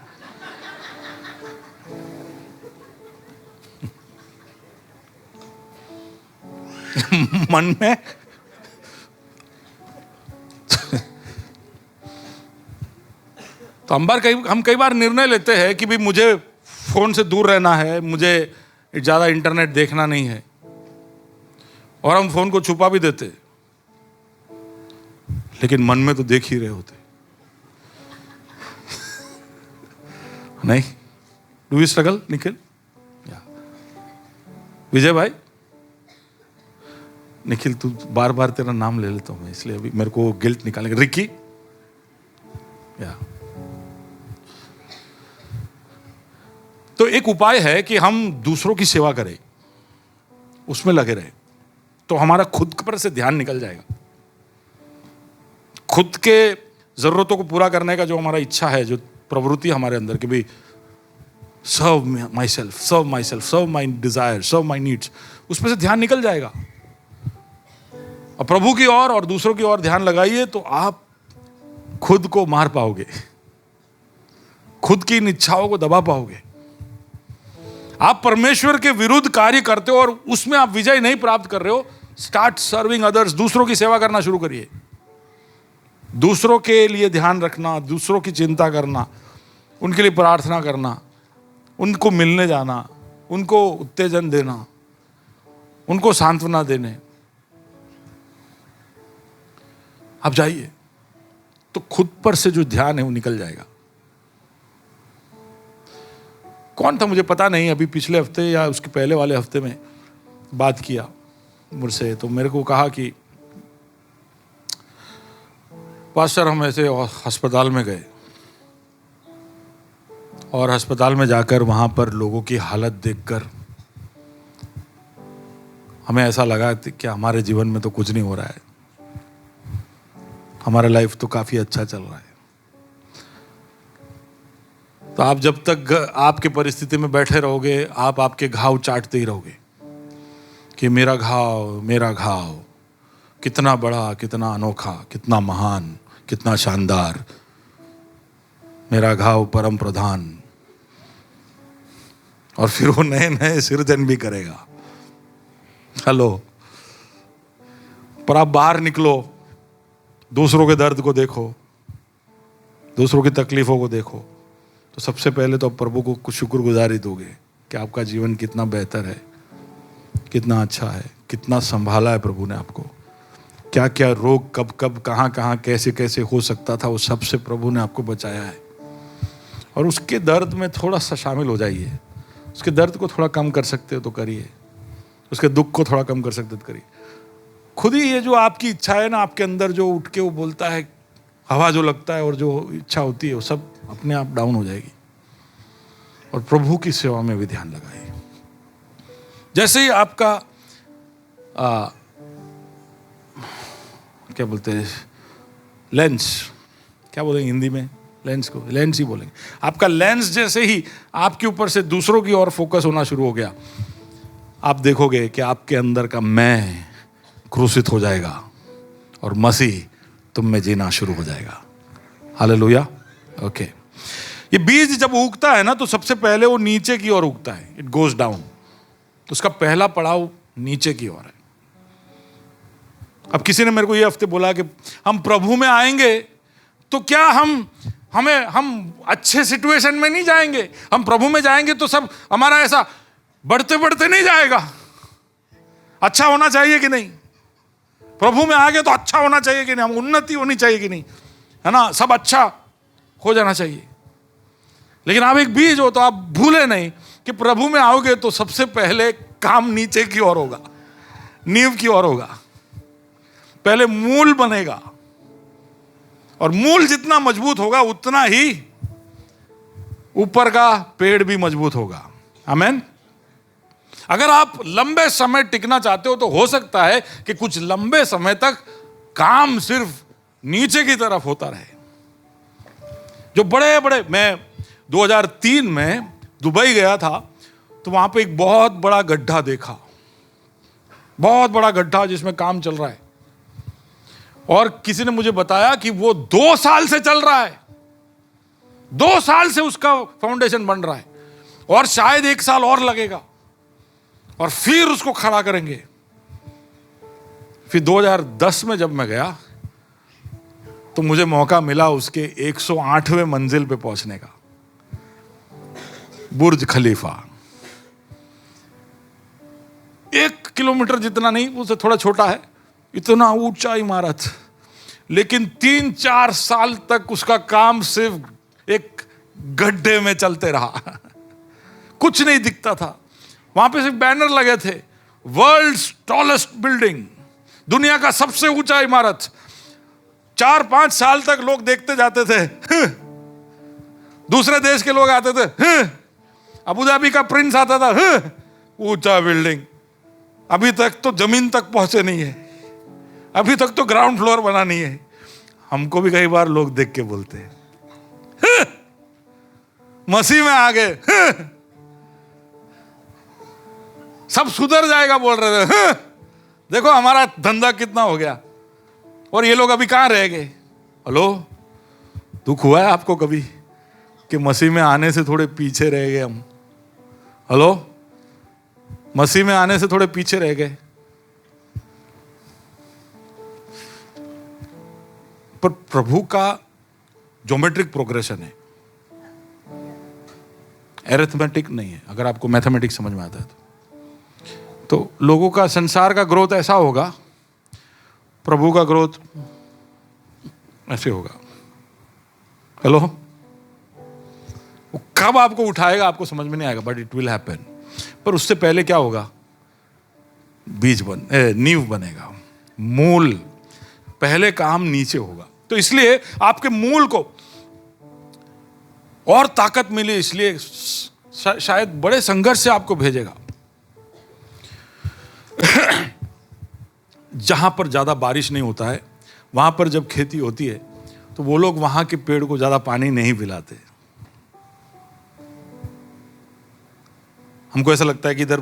मन में तो हम कई बार निर्णय लेते हैं कि भाई मुझे फोन से दूर रहना है, मुझे ज़्यादा इंटरनेट देखना नहीं है, और हम फोन को छुपा भी देते, लेकिन मन में तो देख ही रहे होते। नहीं, डू यू स्ट्रगल निखिल? विजय भाई, निखिल तू बार बार तेरा नाम ले लेता हूं मैं, इसलिए अभी मेरे को गिल्ट निकालेंगे। रिक्की, या तो एक उपाय है कि हम दूसरों की सेवा करें, उसमें लगे रहे, तो हमारा खुद पर से ध्यान निकल जाएगा। खुद के जरूरतों को पूरा करने का जो हमारा इच्छा है, जो प्रवृत्ति हमारे अंदर कि भाई serve myself, serve my desire, serve my needs, उसमें से ध्यान निकल जाएगा। और प्रभु की ओर और दूसरों की ओर ध्यान लगाइए तो आप खुद को मार पाओगे, खुद की इन इच्छाओं को दबा पाओगे। आप परमेश्वर के विरुद्ध कार्य करते हो और उसमें आप विजय नहीं प्राप्त कर रहे हो, स्टार्ट सर्विंग अदर्स। दूसरों की सेवा करना शुरू करिए, दूसरों के लिए ध्यान रखना, दूसरों की चिंता करना, उनके लिए प्रार्थना करना, उनको मिलने जाना, उनको उत्तेजन देना, उनको सांत्वना देने। आप जाइए तो खुद पर से जो ध्यान है वो निकल जाएगा। कौन था मुझे पता नहीं, अभी पिछले हफ्ते या उसके पहले वाले हफ्ते में बात किया मुझसे, तो मेरे को कहा कि पास्टर हम ऐसे अस्पताल में गए और अस्पताल में जाकर वहाँ पर लोगों की हालत देखकर हमें ऐसा लगा कि हमारे जीवन में तो कुछ नहीं हो रहा है, हमारा लाइफ तो काफ़ी अच्छा चल रहा है। तो आप जब तक आपके परिस्थिति में बैठे रहोगे, आप आपके घाव चाटते ही रहोगे कि मेरा घाव कितना बड़ा, कितना अनोखा, कितना महान, कितना शानदार, मेरा घाव परम प्रधान। और फिर वो नए नए सृजन भी करेगा। हेलो, पर आप बाहर निकलो, दूसरों के दर्द को देखो, दूसरों की तकलीफों को देखो, तो सबसे पहले तो आप प्रभु को कुछ शुक्रगुजारी दोगे कि आपका जीवन कितना बेहतर है, कितना अच्छा है, कितना संभाला है प्रभु ने आपको। क्या क्या रोग कब कब कहाँ कहाँ कैसे कैसे हो सकता था, वो सबसे प्रभु ने आपको बचाया है। और उसके दर्द में थोड़ा सा शामिल हो जाइए, उसके दर्द को थोड़ा कम कर सकते हो तो करिए, उसके दुख को थोड़ा कम कर सकते हो तो करिए। खुद ही ये जो आपकी इच्छा है ना, आपके अंदर जो उठ के वो बोलता है, हवा जो लगता है और जो इच्छा होती है, वो सब अपने आप डाउन हो जाएगी। और प्रभु की सेवा में भी ध्यान लगाइए। जैसे ही आपका क्या बोलते हैं, लेंस, क्या बोलेंगे हिंदी में, लेंस को लेंस ही बोलेंगे। आपका लेंस जैसे ही आपके ऊपर से दूसरों की ओर फोकस होना शुरू हो गया, आप देखोगे कि आपके अंदर का मैं क्रूसित हो जाएगा और मसीह तुम में जीना शुरू हो जाएगा। हालेलुया। ओके, ये बीज जब उगता है ना, तो सबसे पहले वो नीचे की ओर उगता है, इट गोज डाउन। तो उसका पहला पड़ाव नीचे की ओर है। अब किसी ने मेरे को ये हफ्ते बोला कि हम प्रभु में आएंगे तो क्या हम अच्छे सिचुएशन में नहीं जाएंगे, हम प्रभु में जाएंगे तो सब हमारा ऐसा बढ़ते बढ़ते नहीं जाएगा, अच्छा होना चाहिए कि नहीं, प्रभु में आ गए तो अच्छा होना चाहिए कि नहीं, हम उन्नति होनी चाहिए कि नहीं, है ना, सब अच्छा हो जाना चाहिए। लेकिन आप एक बीज हो तो आप भूले नहीं कि प्रभु में आओगे तो सबसे पहले काम नीचे की ओर होगा, नींव की ओर होगा। पहले मूल बनेगा, और मूल जितना मजबूत होगा उतना ही ऊपर का पेड़ भी मजबूत होगा। आमीन। अगर आप लंबे समय टिकना चाहते हो तो हो सकता है कि कुछ लंबे समय तक काम सिर्फ नीचे की तरफ होता रहे। जो बड़े बड़े, मैं 2003 में दुबई गया था, तो वहां पे एक बहुत बड़ा गड्ढा देखा, बहुत बड़ा गड्ढा जिसमें काम चल रहा है। और किसी ने मुझे बताया कि वो 2 साल से चल रहा है, 2 साल से उसका फाउंडेशन बन रहा है, और शायद 1 साल और लगेगा, और फिर उसको खड़ा करेंगे। फिर 2010 में जब मैं गया तो मुझे मौका मिला उसके 108वें मंजिल पे पहुंचने का। बुर्ज खलीफा 1 किलोमीटर जितना नहीं, उससे थोड़ा छोटा है, इतना ऊंचा इमारत, लेकिन 3-4 साल तक उसका काम सिर्फ एक गड्ढे में चलते रहा। कुछ नहीं दिखता था। वहां पे सिर्फ बैनर लगे थे, वर्ल्ड्स टॉलेस्ट बिल्डिंग, दुनिया का सबसे ऊंचा इमारत। 4-5 साल तक लोग देखते जाते थे, दूसरे देश के लोग आते थे, अबू धाबी का प्रिंस आता था, ऊंचा बिल्डिंग। अभी तक तो जमीन तक पहुंचे नहीं है, अभी तक तो ग्राउंड फ्लोर बना नहीं है। हमको भी कई बार लोग देख के बोलते हैं, मसीह में आ गए, सब सुधर जाएगा बोल रहे थे, देखो हमारा धंधा कितना हो गया, और ये लोग अभी कहां रह गए। हेलो, दुख हुआ है आपको कभी कि मसीह में आने से थोड़े पीछे रह गए हम? हेलो, मसीह में आने से थोड़े पीछे रह गए। पर प्रभु का ज्योमेट्रिक प्रोग्रेशन है, एरिथमेटिक नहीं है। अगर आपको मैथमेटिक्स समझ में आता है तो लोगों का, संसार का ग्रोथ ऐसा होगा, प्रभु का ग्रोथ ऐसे होगा। हेलो, वो कब आपको उठाएगा आपको समझ में नहीं आएगा, बट इट विल हैपन। पर उससे पहले क्या होगा? नींव बनेगा, मूल। पहले काम नीचे होगा। तो इसलिए आपके मूल को और ताकत मिली, इसलिए शायद बड़े संघर्ष से आपको भेजेगा। जहां पर ज्यादा बारिश नहीं होता है, वहां पर जब खेती होती है तो वो लोग वहां के पेड़ को ज्यादा पानी नहीं पिलाते। हमको ऐसा लगता है कि इधर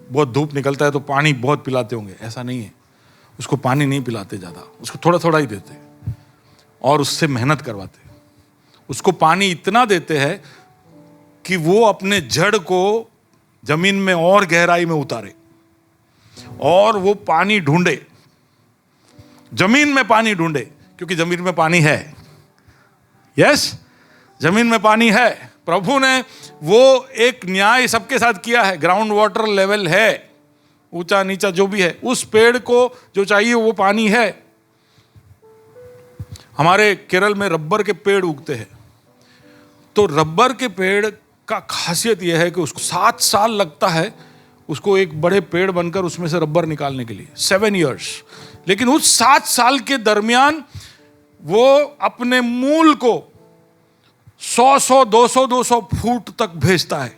बहुत धूप निकलता है तो पानी बहुत पिलाते होंगे, ऐसा नहीं है। उसको पानी नहीं पिलाते ज्यादा, उसको थोड़ा थोड़ा ही देते और उससे मेहनत करवाते। उसको पानी इतना देते हैं कि वो अपने जड़ को जमीन में और गहराई में उतारे और वो पानी ढूंढे, जमीन में पानी ढूंढे, क्योंकि जमीन में पानी है। यस, जमीन में पानी है। प्रभु ने वो एक न्याय सबके साथ किया है। ग्राउंड वाटर लेवल है, ऊंचा नीचा जो भी है, उस पेड़ को जो चाहिए वो पानी है। हमारे केरल में रबर के पेड़ उगते हैं, तो रबर के पेड़ का खासियत यह है कि उसको 7 साल लगता है उसको एक बड़े पेड़ बनकर उसमें से रबर निकालने के लिए, 7 years। लेकिन उस 7 साल के दरमियान वो अपने मूल को 100 200 फुट तक भेजता है।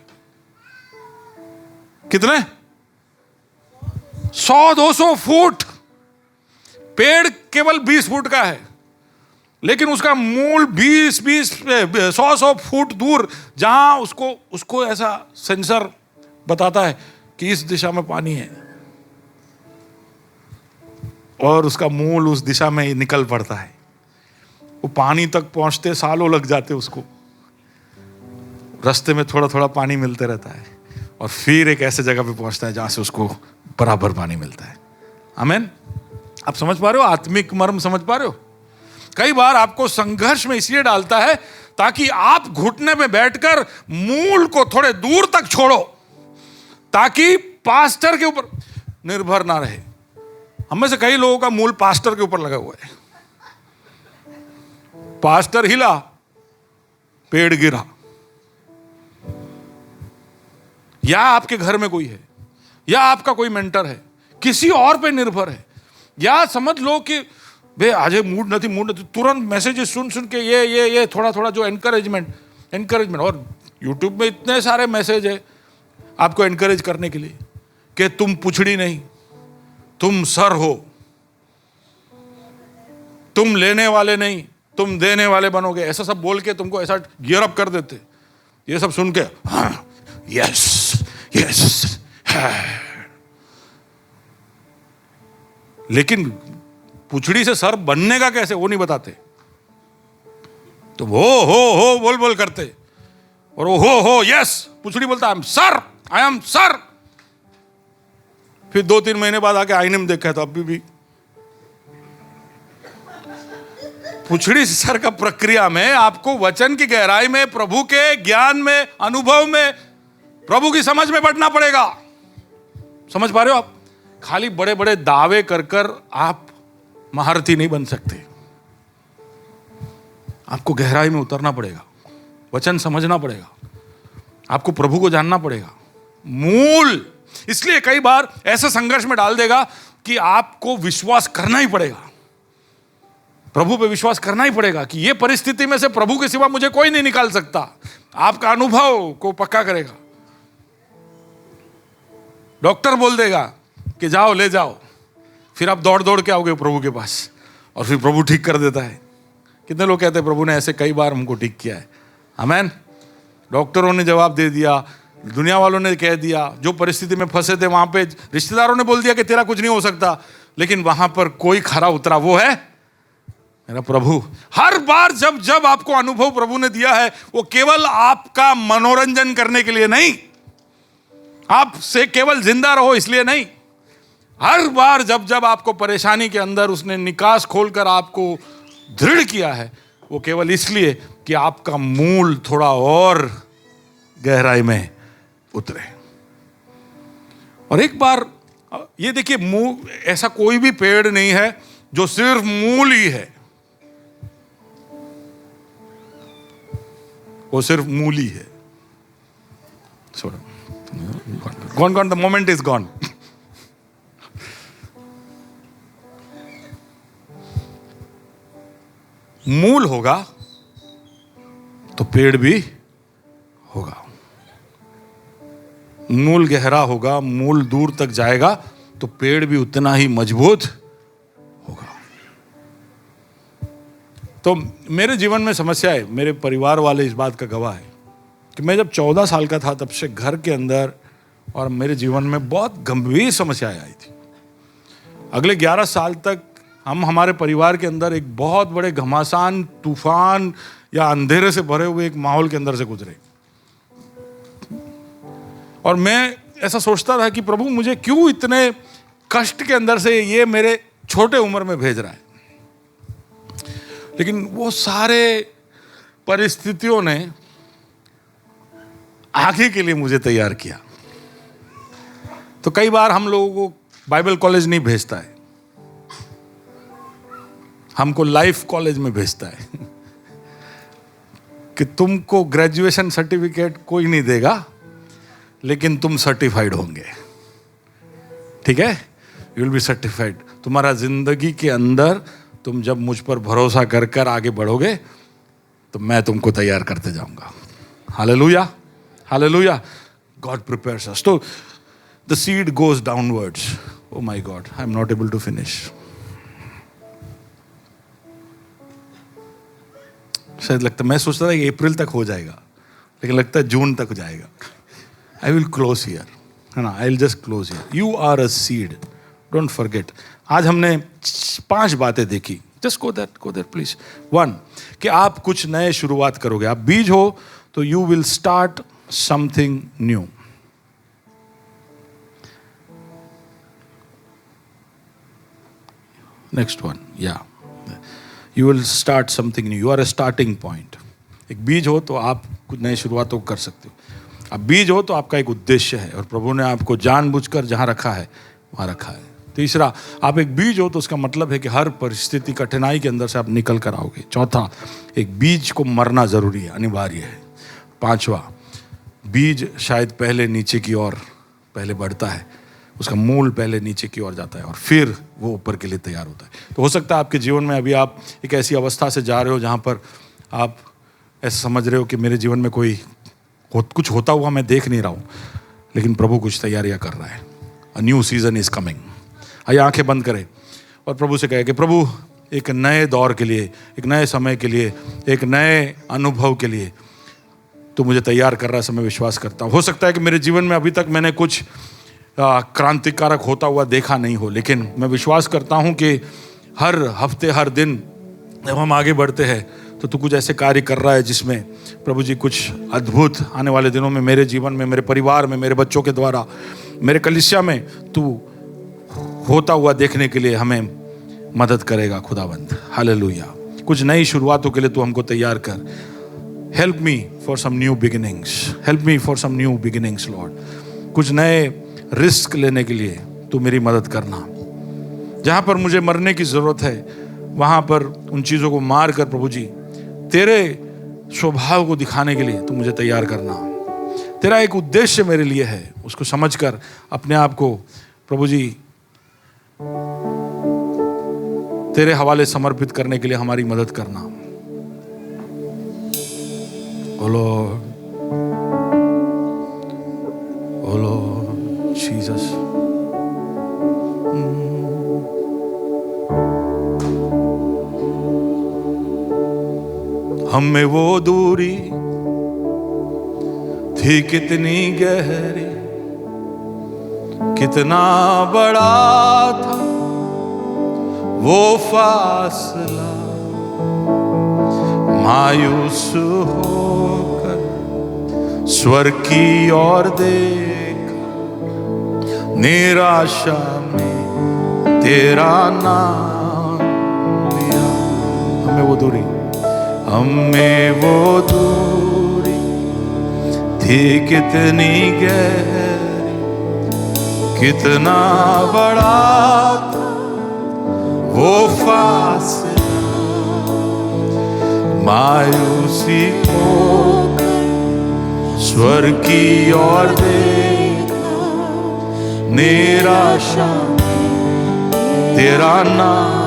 कितने? 100-200 फुट। पेड़ केवल 20 फुट का है, लेकिन उसका मूल 100 फुट दूर, जहां उसको ऐसा सेंसर बताता है कि इस दिशा में पानी है, और उसका मूल उस दिशा में निकल पड़ता है। वो पानी तक पहुंचते सालों लग जाते उसको, रास्ते में थोड़ा थोड़ा पानी मिलते रहता है, और फिर एक ऐसे जगह पे पहुंचता है जहां से उसको बराबर पानी मिलता है। आमीन। आप समझ पा रहे हो? आत्मिक मर्म समझ पा रहे हो? कई बार आपको संघर्ष में इसलिए डालता है ताकि आप घुटने में बैठकर मूल को थोड़े दूर तक छोड़ो, ताकि पास्टर के ऊपर निर्भर ना रहे। हम में से कई लोगों का मूल पास्टर के ऊपर लगा हुआ है। पास्टर हिला, पेड़ गिरा। या आपके घर में कोई है, या आपका कोई मेंटर है, किसी और पे निर्भर है, या समझ लो कि बे आज मूड नहीं, तुरंत मैसेजेस सुन के ये थोड़ा थोड़ा जो एनकरेजमेंट। और यूट्यूब में इतने सारे मैसेज है आपको एनकरेज करने के लिए कि तुम पुछड़ी नहीं, तुम सर हो, तुम लेने वाले नहीं, तुम देने वाले बनोगे, ऐसा सब बोल के तुमको ऐसा गियर अप कर देते। ये सब सुन के यस यस, लेकिन पुछड़ी से सर बनने का कैसे, वो नहीं बताते। तो वो हो बोल करते, और वो हो यस, पुछड़ी बोलता आई एम सर। फिर 2-3 महीने बाद आके आईने में देखा तो अभी भी पुछड़ी सर का प्रक्रिया में आपको वचन की गहराई में, प्रभु के ज्ञान में, अनुभव में, प्रभु की समझ में बढ़ना पड़ेगा। समझ पा रहे हो आप? खाली बड़े बड़े दावे कर कर आप महारथी नहीं बन सकते। आपको गहराई में उतरना पड़ेगा, वचन समझना पड़ेगा, आपको प्रभु को जानना पड़ेगा। मूल इसलिए कई बार ऐसे संघर्ष में डाल देगा कि आपको विश्वास करना ही पड़ेगा, प्रभु पे विश्वास करना ही पड़ेगा कि ये परिस्थिति में से प्रभु के सिवा मुझे कोई नहीं निकाल सकता। आपका अनुभव को पक्का करेगा। डॉक्टर बोल देगा कि जाओ ले जाओ, फिर आप दौड़ दौड़ के आओगे प्रभु के पास और फिर प्रभु ठीक कर देता है। कितने लोग कहते हैं प्रभु ने ऐसे कई बार हमको ठीक किया है। आमीन। डॉक्टरों ने जवाब दे दिया, दुनिया वालों ने कह दिया, जो परिस्थिति में फंसे थे वहां पे रिश्तेदारों ने बोल दिया कि तेरा कुछ नहीं हो सकता, लेकिन वहां पर कोई खरा उतरा, वो है मेरा प्रभु। हर बार जब जब आपको अनुभव प्रभु ने दिया है, वो केवल आपका मनोरंजन करने के लिए नहीं, आपसे केवल जिंदा रहो इसलिए नहीं। हर बार जब जब आपको परेशानी के अंदर उसने निकास खोलकर आपको दृढ़ किया है, वो केवल इसलिए कि आपका मूल थोड़ा और गहराई में उतरे। और एक बार ये देखिए, ऐसा कोई भी पेड़ नहीं है जो सिर्फ मूल ही है, वो सिर्फ मूल ही है। Gone the moment is gone. मूल होगा तो पेड़ भी होगा। मूल गहरा होगा, मूल दूर तक जाएगा तो पेड़ भी उतना ही मजबूत होगा। तो मेरे जीवन में समस्या है, मेरे परिवार वाले इस बात का गवाह है कि मैं जब 14 साल का था तब से घर के अंदर और मेरे जीवन में बहुत गंभीर समस्याएं आई थी। अगले 11 साल तक हम हमारे परिवार के अंदर एक बहुत बड़े घमासान, तूफान या अंधेरे से भरे हुए एक माहौल के अंदर से गुजरे। और मैं ऐसा सोचता था कि प्रभु मुझे क्यों इतने कष्ट के अंदर से ये मेरे छोटे उम्र में भेज रहा है। लेकिन वो सारे परिस्थितियों ने आगे के लिए मुझे तैयार किया। तो कई बार हम लोगों को बाइबल कॉलेज नहीं भेजता है, हमको लाइफ कॉलेज में भेजता है कि तुमको ग्रेजुएशन सर्टिफिकेट कोई नहीं देगा, लेकिन तुम सर्टिफाइड होंगे। ठीक है, यू विल बी सर्टिफाइड। तुम्हारा जिंदगी के अंदर तुम जब मुझ पर भरोसा कर कर आगे बढ़ोगे तो मैं तुमको तैयार करते जाऊंगा। Hallelujah, hallelujah. God prepares us. तो the seed goes downwards. Oh my God, I am not able to finish. शायद लगता, मैं सोचता था कि अप्रैल तक हो जाएगा, लेकिन लगता है जून तक हो जाएगा। आई विल क्लोज हियर, है ना, I will just close here. You are a seed, don't forget. आज हमने 5 बातें देखी। Just go there please. 1, कि आप कुछ नए शुरुआत करोगे। आप बीज हो तो you will start something new. Next one, या you will start something new. You are a starting point. एक बीज हो तो आप कुछ नए शुरुआतों को कर सकते हो। अब बीज हो तो आपका एक उद्देश्य है और प्रभु ने आपको जानबूझकर जहां रखा है वहां रखा है। तीसरा, आप एक बीज हो तो उसका मतलब है कि हर परिस्थिति, कठिनाई के अंदर से आप निकल कर आओगे। चौथा, एक बीज को मरना जरूरी है, अनिवार्य है। 5वां, बीज शायद पहले नीचे की ओर पहले बढ़ता है, उसका मूल पहले नीचे की ओर जाता है और फिर वो ऊपर के लिए तैयार होता है। तो हो सकता है आपके जीवन में अभी आप एक ऐसी अवस्था से जा रहे हो जहां पर आप ऐसा समझ रहे हो कि मेरे जीवन में कुछ होता हुआ मैं देख नहीं रहा हूं, लेकिन प्रभु कुछ तैयारियां कर रहा है। A new season is coming. आइए आंखें बंद करें और प्रभु से कहें कि प्रभु, एक नए दौर के लिए, एक नए समय के लिए, एक नए अनुभव के लिए तू मुझे तैयार कर रहा है। मैं विश्वास करता हूँ। हो सकता है कि मेरे जीवन में अभी तक मैंने कुछ क्रांतिकारक होता हुआ देखा नहीं हो, लेकिन मैं विश्वास करता हूँ कि हर हफ्ते, हर दिन जब हम आगे बढ़ते हैं तो तू कुछ ऐसे कार्य कर रहा है जिसमें प्रभु जी कुछ अद्भुत आने वाले दिनों में मेरे जीवन में, मेरे परिवार में, मेरे बच्चों के द्वारा, मेरे कलीसिया में तू होता हुआ देखने के लिए हमें मदद करेगा खुदावंद। हालेलुया। कुछ नई शुरुआतों के लिए तू हमको तैयार कर। Help me for some new beginnings, help me for some new beginnings Lord. कुछ नए रिस्क लेने के लिए तू मेरी मदद करना। जहाँ पर मुझे मरने की ज़रूरत है वहाँ पर उन चीज़ों को मार कर प्रभु जी तेरे स्वभाव को दिखाने के लिए तू मुझे तैयार करना। तेरा एक उद्देश्य मेरे लिए है, उसको समझकर अपने आप को प्रभु जी तेरे हवाले समर्पित करने के लिए हमारी मदद करना। ओ लॉर्ड, ओ लॉर्ड जीसस। हम में वो दूरी थी कितनी गहरी, कितना बड़ा था वो फासला। मायूस होकर स्वर की ओर देखा, निराशा में तेरा नाम लिया। हमें वो दूरी, हमें वो दूरी थी कितनी गहरी, कितना बड़ा था वो फासला। मायूसी होकर स्वर की ओर देखा, निराशा तेरा नाम।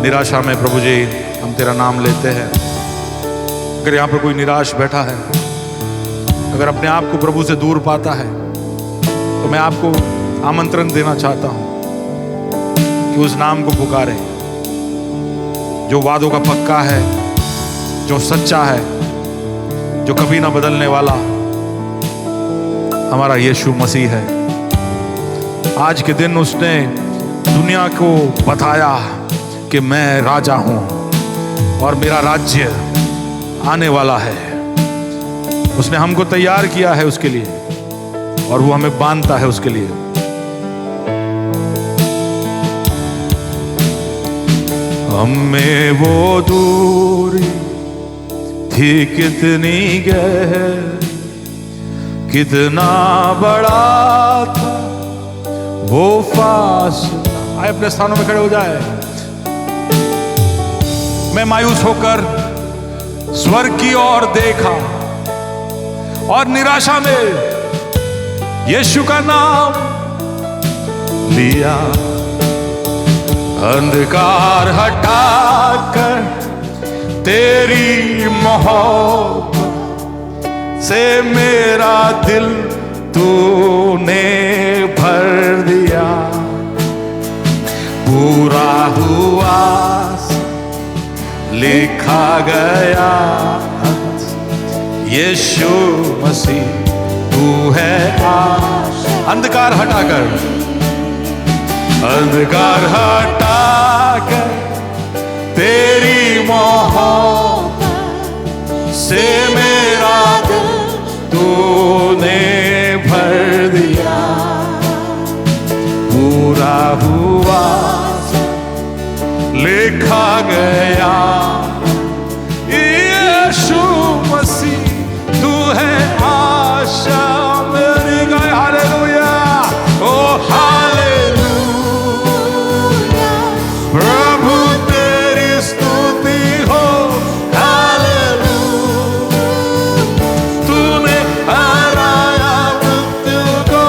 निराशा में प्रभु जी हम तेरा नाम लेते हैं। अगर यहाँ पर कोई निराश बैठा है, अगर अपने आप को प्रभु से दूर पाता है, तो मैं आपको आमंत्रण देना चाहता हूँ कि उस नाम को पुकारें जो वादों का पक्का है, जो सच्चा है, जो कभी ना बदलने वाला। हमारा यीशु मसीह है। आज के दिन उसने दुनिया को बताया कि मैं राजा हूं और मेरा राज्य आने वाला है। उसने हमको तैयार किया है उसके लिए और वो हमें बांधता है उसके लिए। हमें वो दूरी थी कितनी गहरी, कितना बड़ा था वो फासला। आए अपने स्थानों में खड़े हो जाए। मैं मायूस होकर स्वर की ओर देखा और निराशा में यीशु का नाम लिया। अंधकार हटाकर तेरी मोहब्बत से मेरा दिल तूने भर दिया। पूरा हुआ लिखा गया, यीशु मसीह तू है आशा। अंधकार हटाकर, अंधकार हटाकर तेरी मोहब्बत से मेरा दिल तूने भर दिया। पूरा हुआ लिखा गया, यीशु मसीह तू है आशा मेरी। गाय हालेलुया, ओ हालेलुया। प्रभु तेरी स्तुति हो, हालेलुया। तूने हराया मृत्यु को,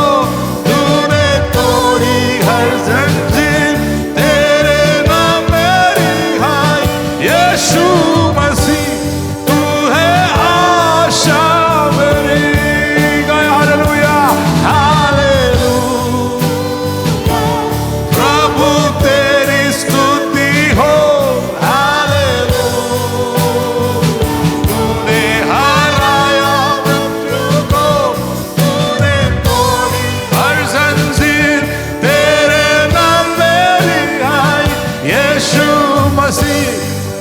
तूने तोड़ी हर जंजीर, तेरे नाम मेरी हाय। यीशु मसीह तू है आशा मेरी। गाय हालेलुया, हालेलुया। प्रभु तेरी स्तुति हो, हालेलुया। तूने हराया मृत्यु को, तूने तोड़ी हर जंजीर, तेरे नाम मेरी हाय। यीशु मसीह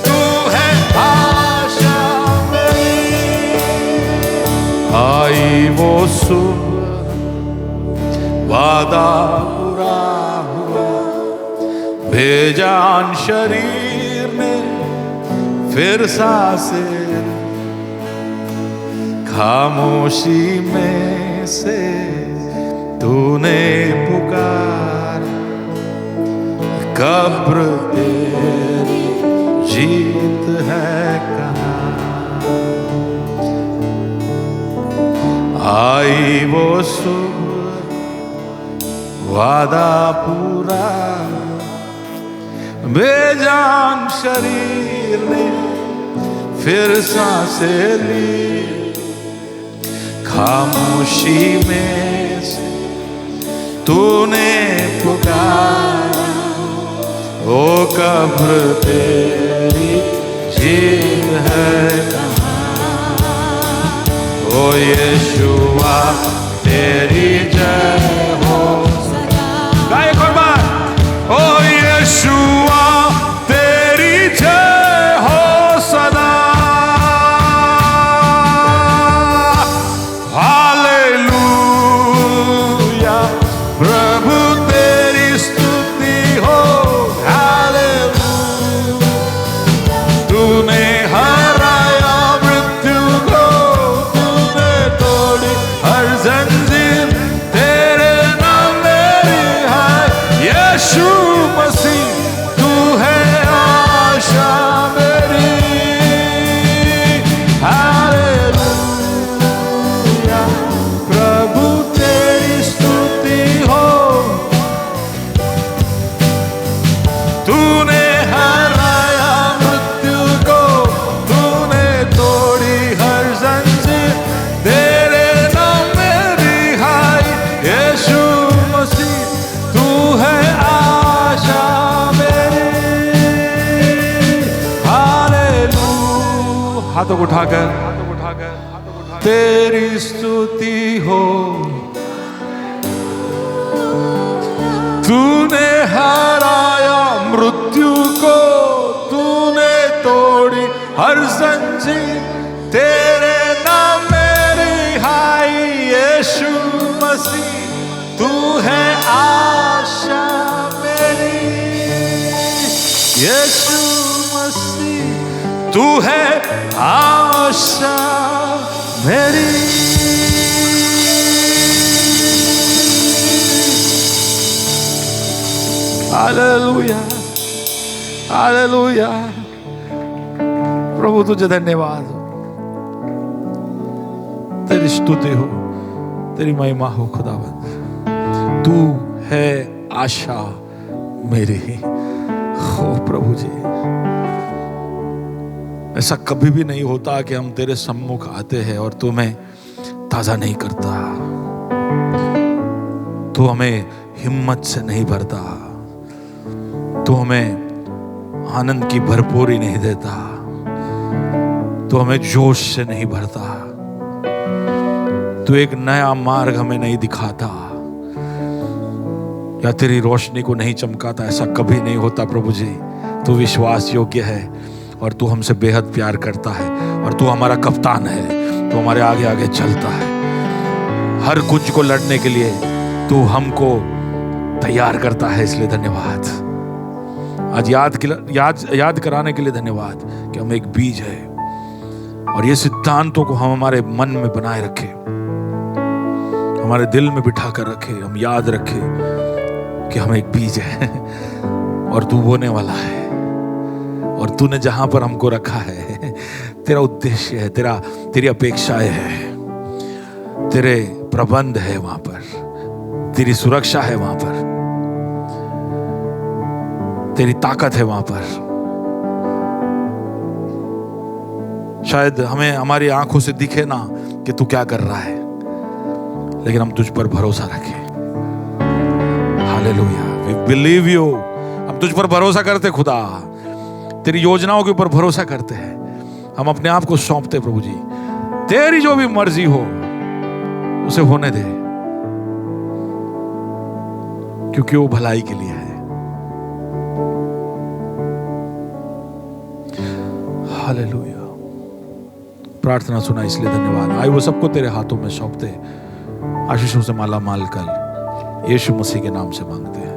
तू है आशा मेरी। आई वो सुबह, वादा पूरा हुआ, बेजान शरीर ने फिर सांसें, खामोशी में से तूने पुकार, कब्र तेरी जीत है कहाँ। आई वो सुबह, वादा पूरा, बेजान शरीर ने फिर सांसें ली, खामोशी में से तूने पुकारा, ओ कब्र तेरी जीत है कहाँ। ओ यीशुआ तेरी जय हो सदा। गाए एक और बार, ओ यीशुआ तेरी जय हो सदा। हालेलुया, प्रभु तेरी स्तुति हो। हालेलुया, तूने हराया मृत्यु को, तूने तोड़ी हर जंजीर, तेरे नाम मेरी है यीशु मसीह, तू है आशा मेरी। हालेलुया, प्रभु तेरी स्तुति हो। तूने हराया मृत्यु को, तूने तोड़ी हर जंजीर, तेरे नाम में रिहाई यीशु मसीह, तू है आशा मेरी। हालेलुया, हाथों को उठाकर तेरी स्तुति हो। तूने हराया मृत्यु को, तूने तोड़ी हर जंजीर, तेरे नाम में रिहाई यीशु मसीह, तू है आशा मेरी। यीशु मसीह, तू है आशा मेरी। हालेलुया, हालेलुया, प्रभु तुझे धन्यवाद हो, तेरी स्तुति हो, तेरी महिमा हो खुदावंद। तू है आशा मेरी। हो प्रभु जी, ऐसा कभी भी नहीं होता कि हम तेरे सम्मुख आते हैं और तू हमें ताजा नहीं करता, तू हमें हिम्मत से नहीं भरता, तू हमें आनंद की भरपूरी नहीं देता, तू हमें जोश से नहीं भरता, तू एक नया मार्ग हमें नहीं दिखाता या तेरी रोशनी को नहीं चमकाता। ऐसा कभी नहीं होता प्रभु जी। तू विश्वास योग्य है और तू हमसे बेहद प्यार करता है और तू हमारा कप्तान है। तू हमारे आगे आगे चलता है, हर कुछ को लड़ने के लिए तू हमको तैयार करता है, इसलिए धन्यवाद। आज याद कराने के लिए धन्यवाद कि हम एक बीज है और ये सिद्धांतों को हम हमारे मन में बनाए रखें, हमारे दिल में बिठा कर रखें। हम याद रखें कि हम एक बीज है और तू बोने वाला है, और तूने जहां पर हमको रखा है तेरा उद्देश्य है, तेरी अपेक्षाएं है, तेरे प्रबंध है वहां पर, तेरी सुरक्षा है वहां पर, तेरी ताकत है वहां पर। शायद हमें हमारी आंखों से दिखे ना कि तू क्या कर रहा है, लेकिन हम तुझ पर भरोसा रखें। Hallelujah, we believe you. हम तुझ पर भरोसा करते खुदा, तेरी योजनाओं के ऊपर भरोसा करते हैं। हम अपने आप को सौंपते प्रभु जी, तेरी जो भी मर्जी हो उसे होने दे, क्योंकि वो भलाई के लिए है। हालेलुया, प्रार्थना सुना इसलिए धन्यवाद। आइए वो सबको तेरे हाथों में सौंपते, आशीषों से माला माल कर यीशु मसीह के नाम से मांगते हैं।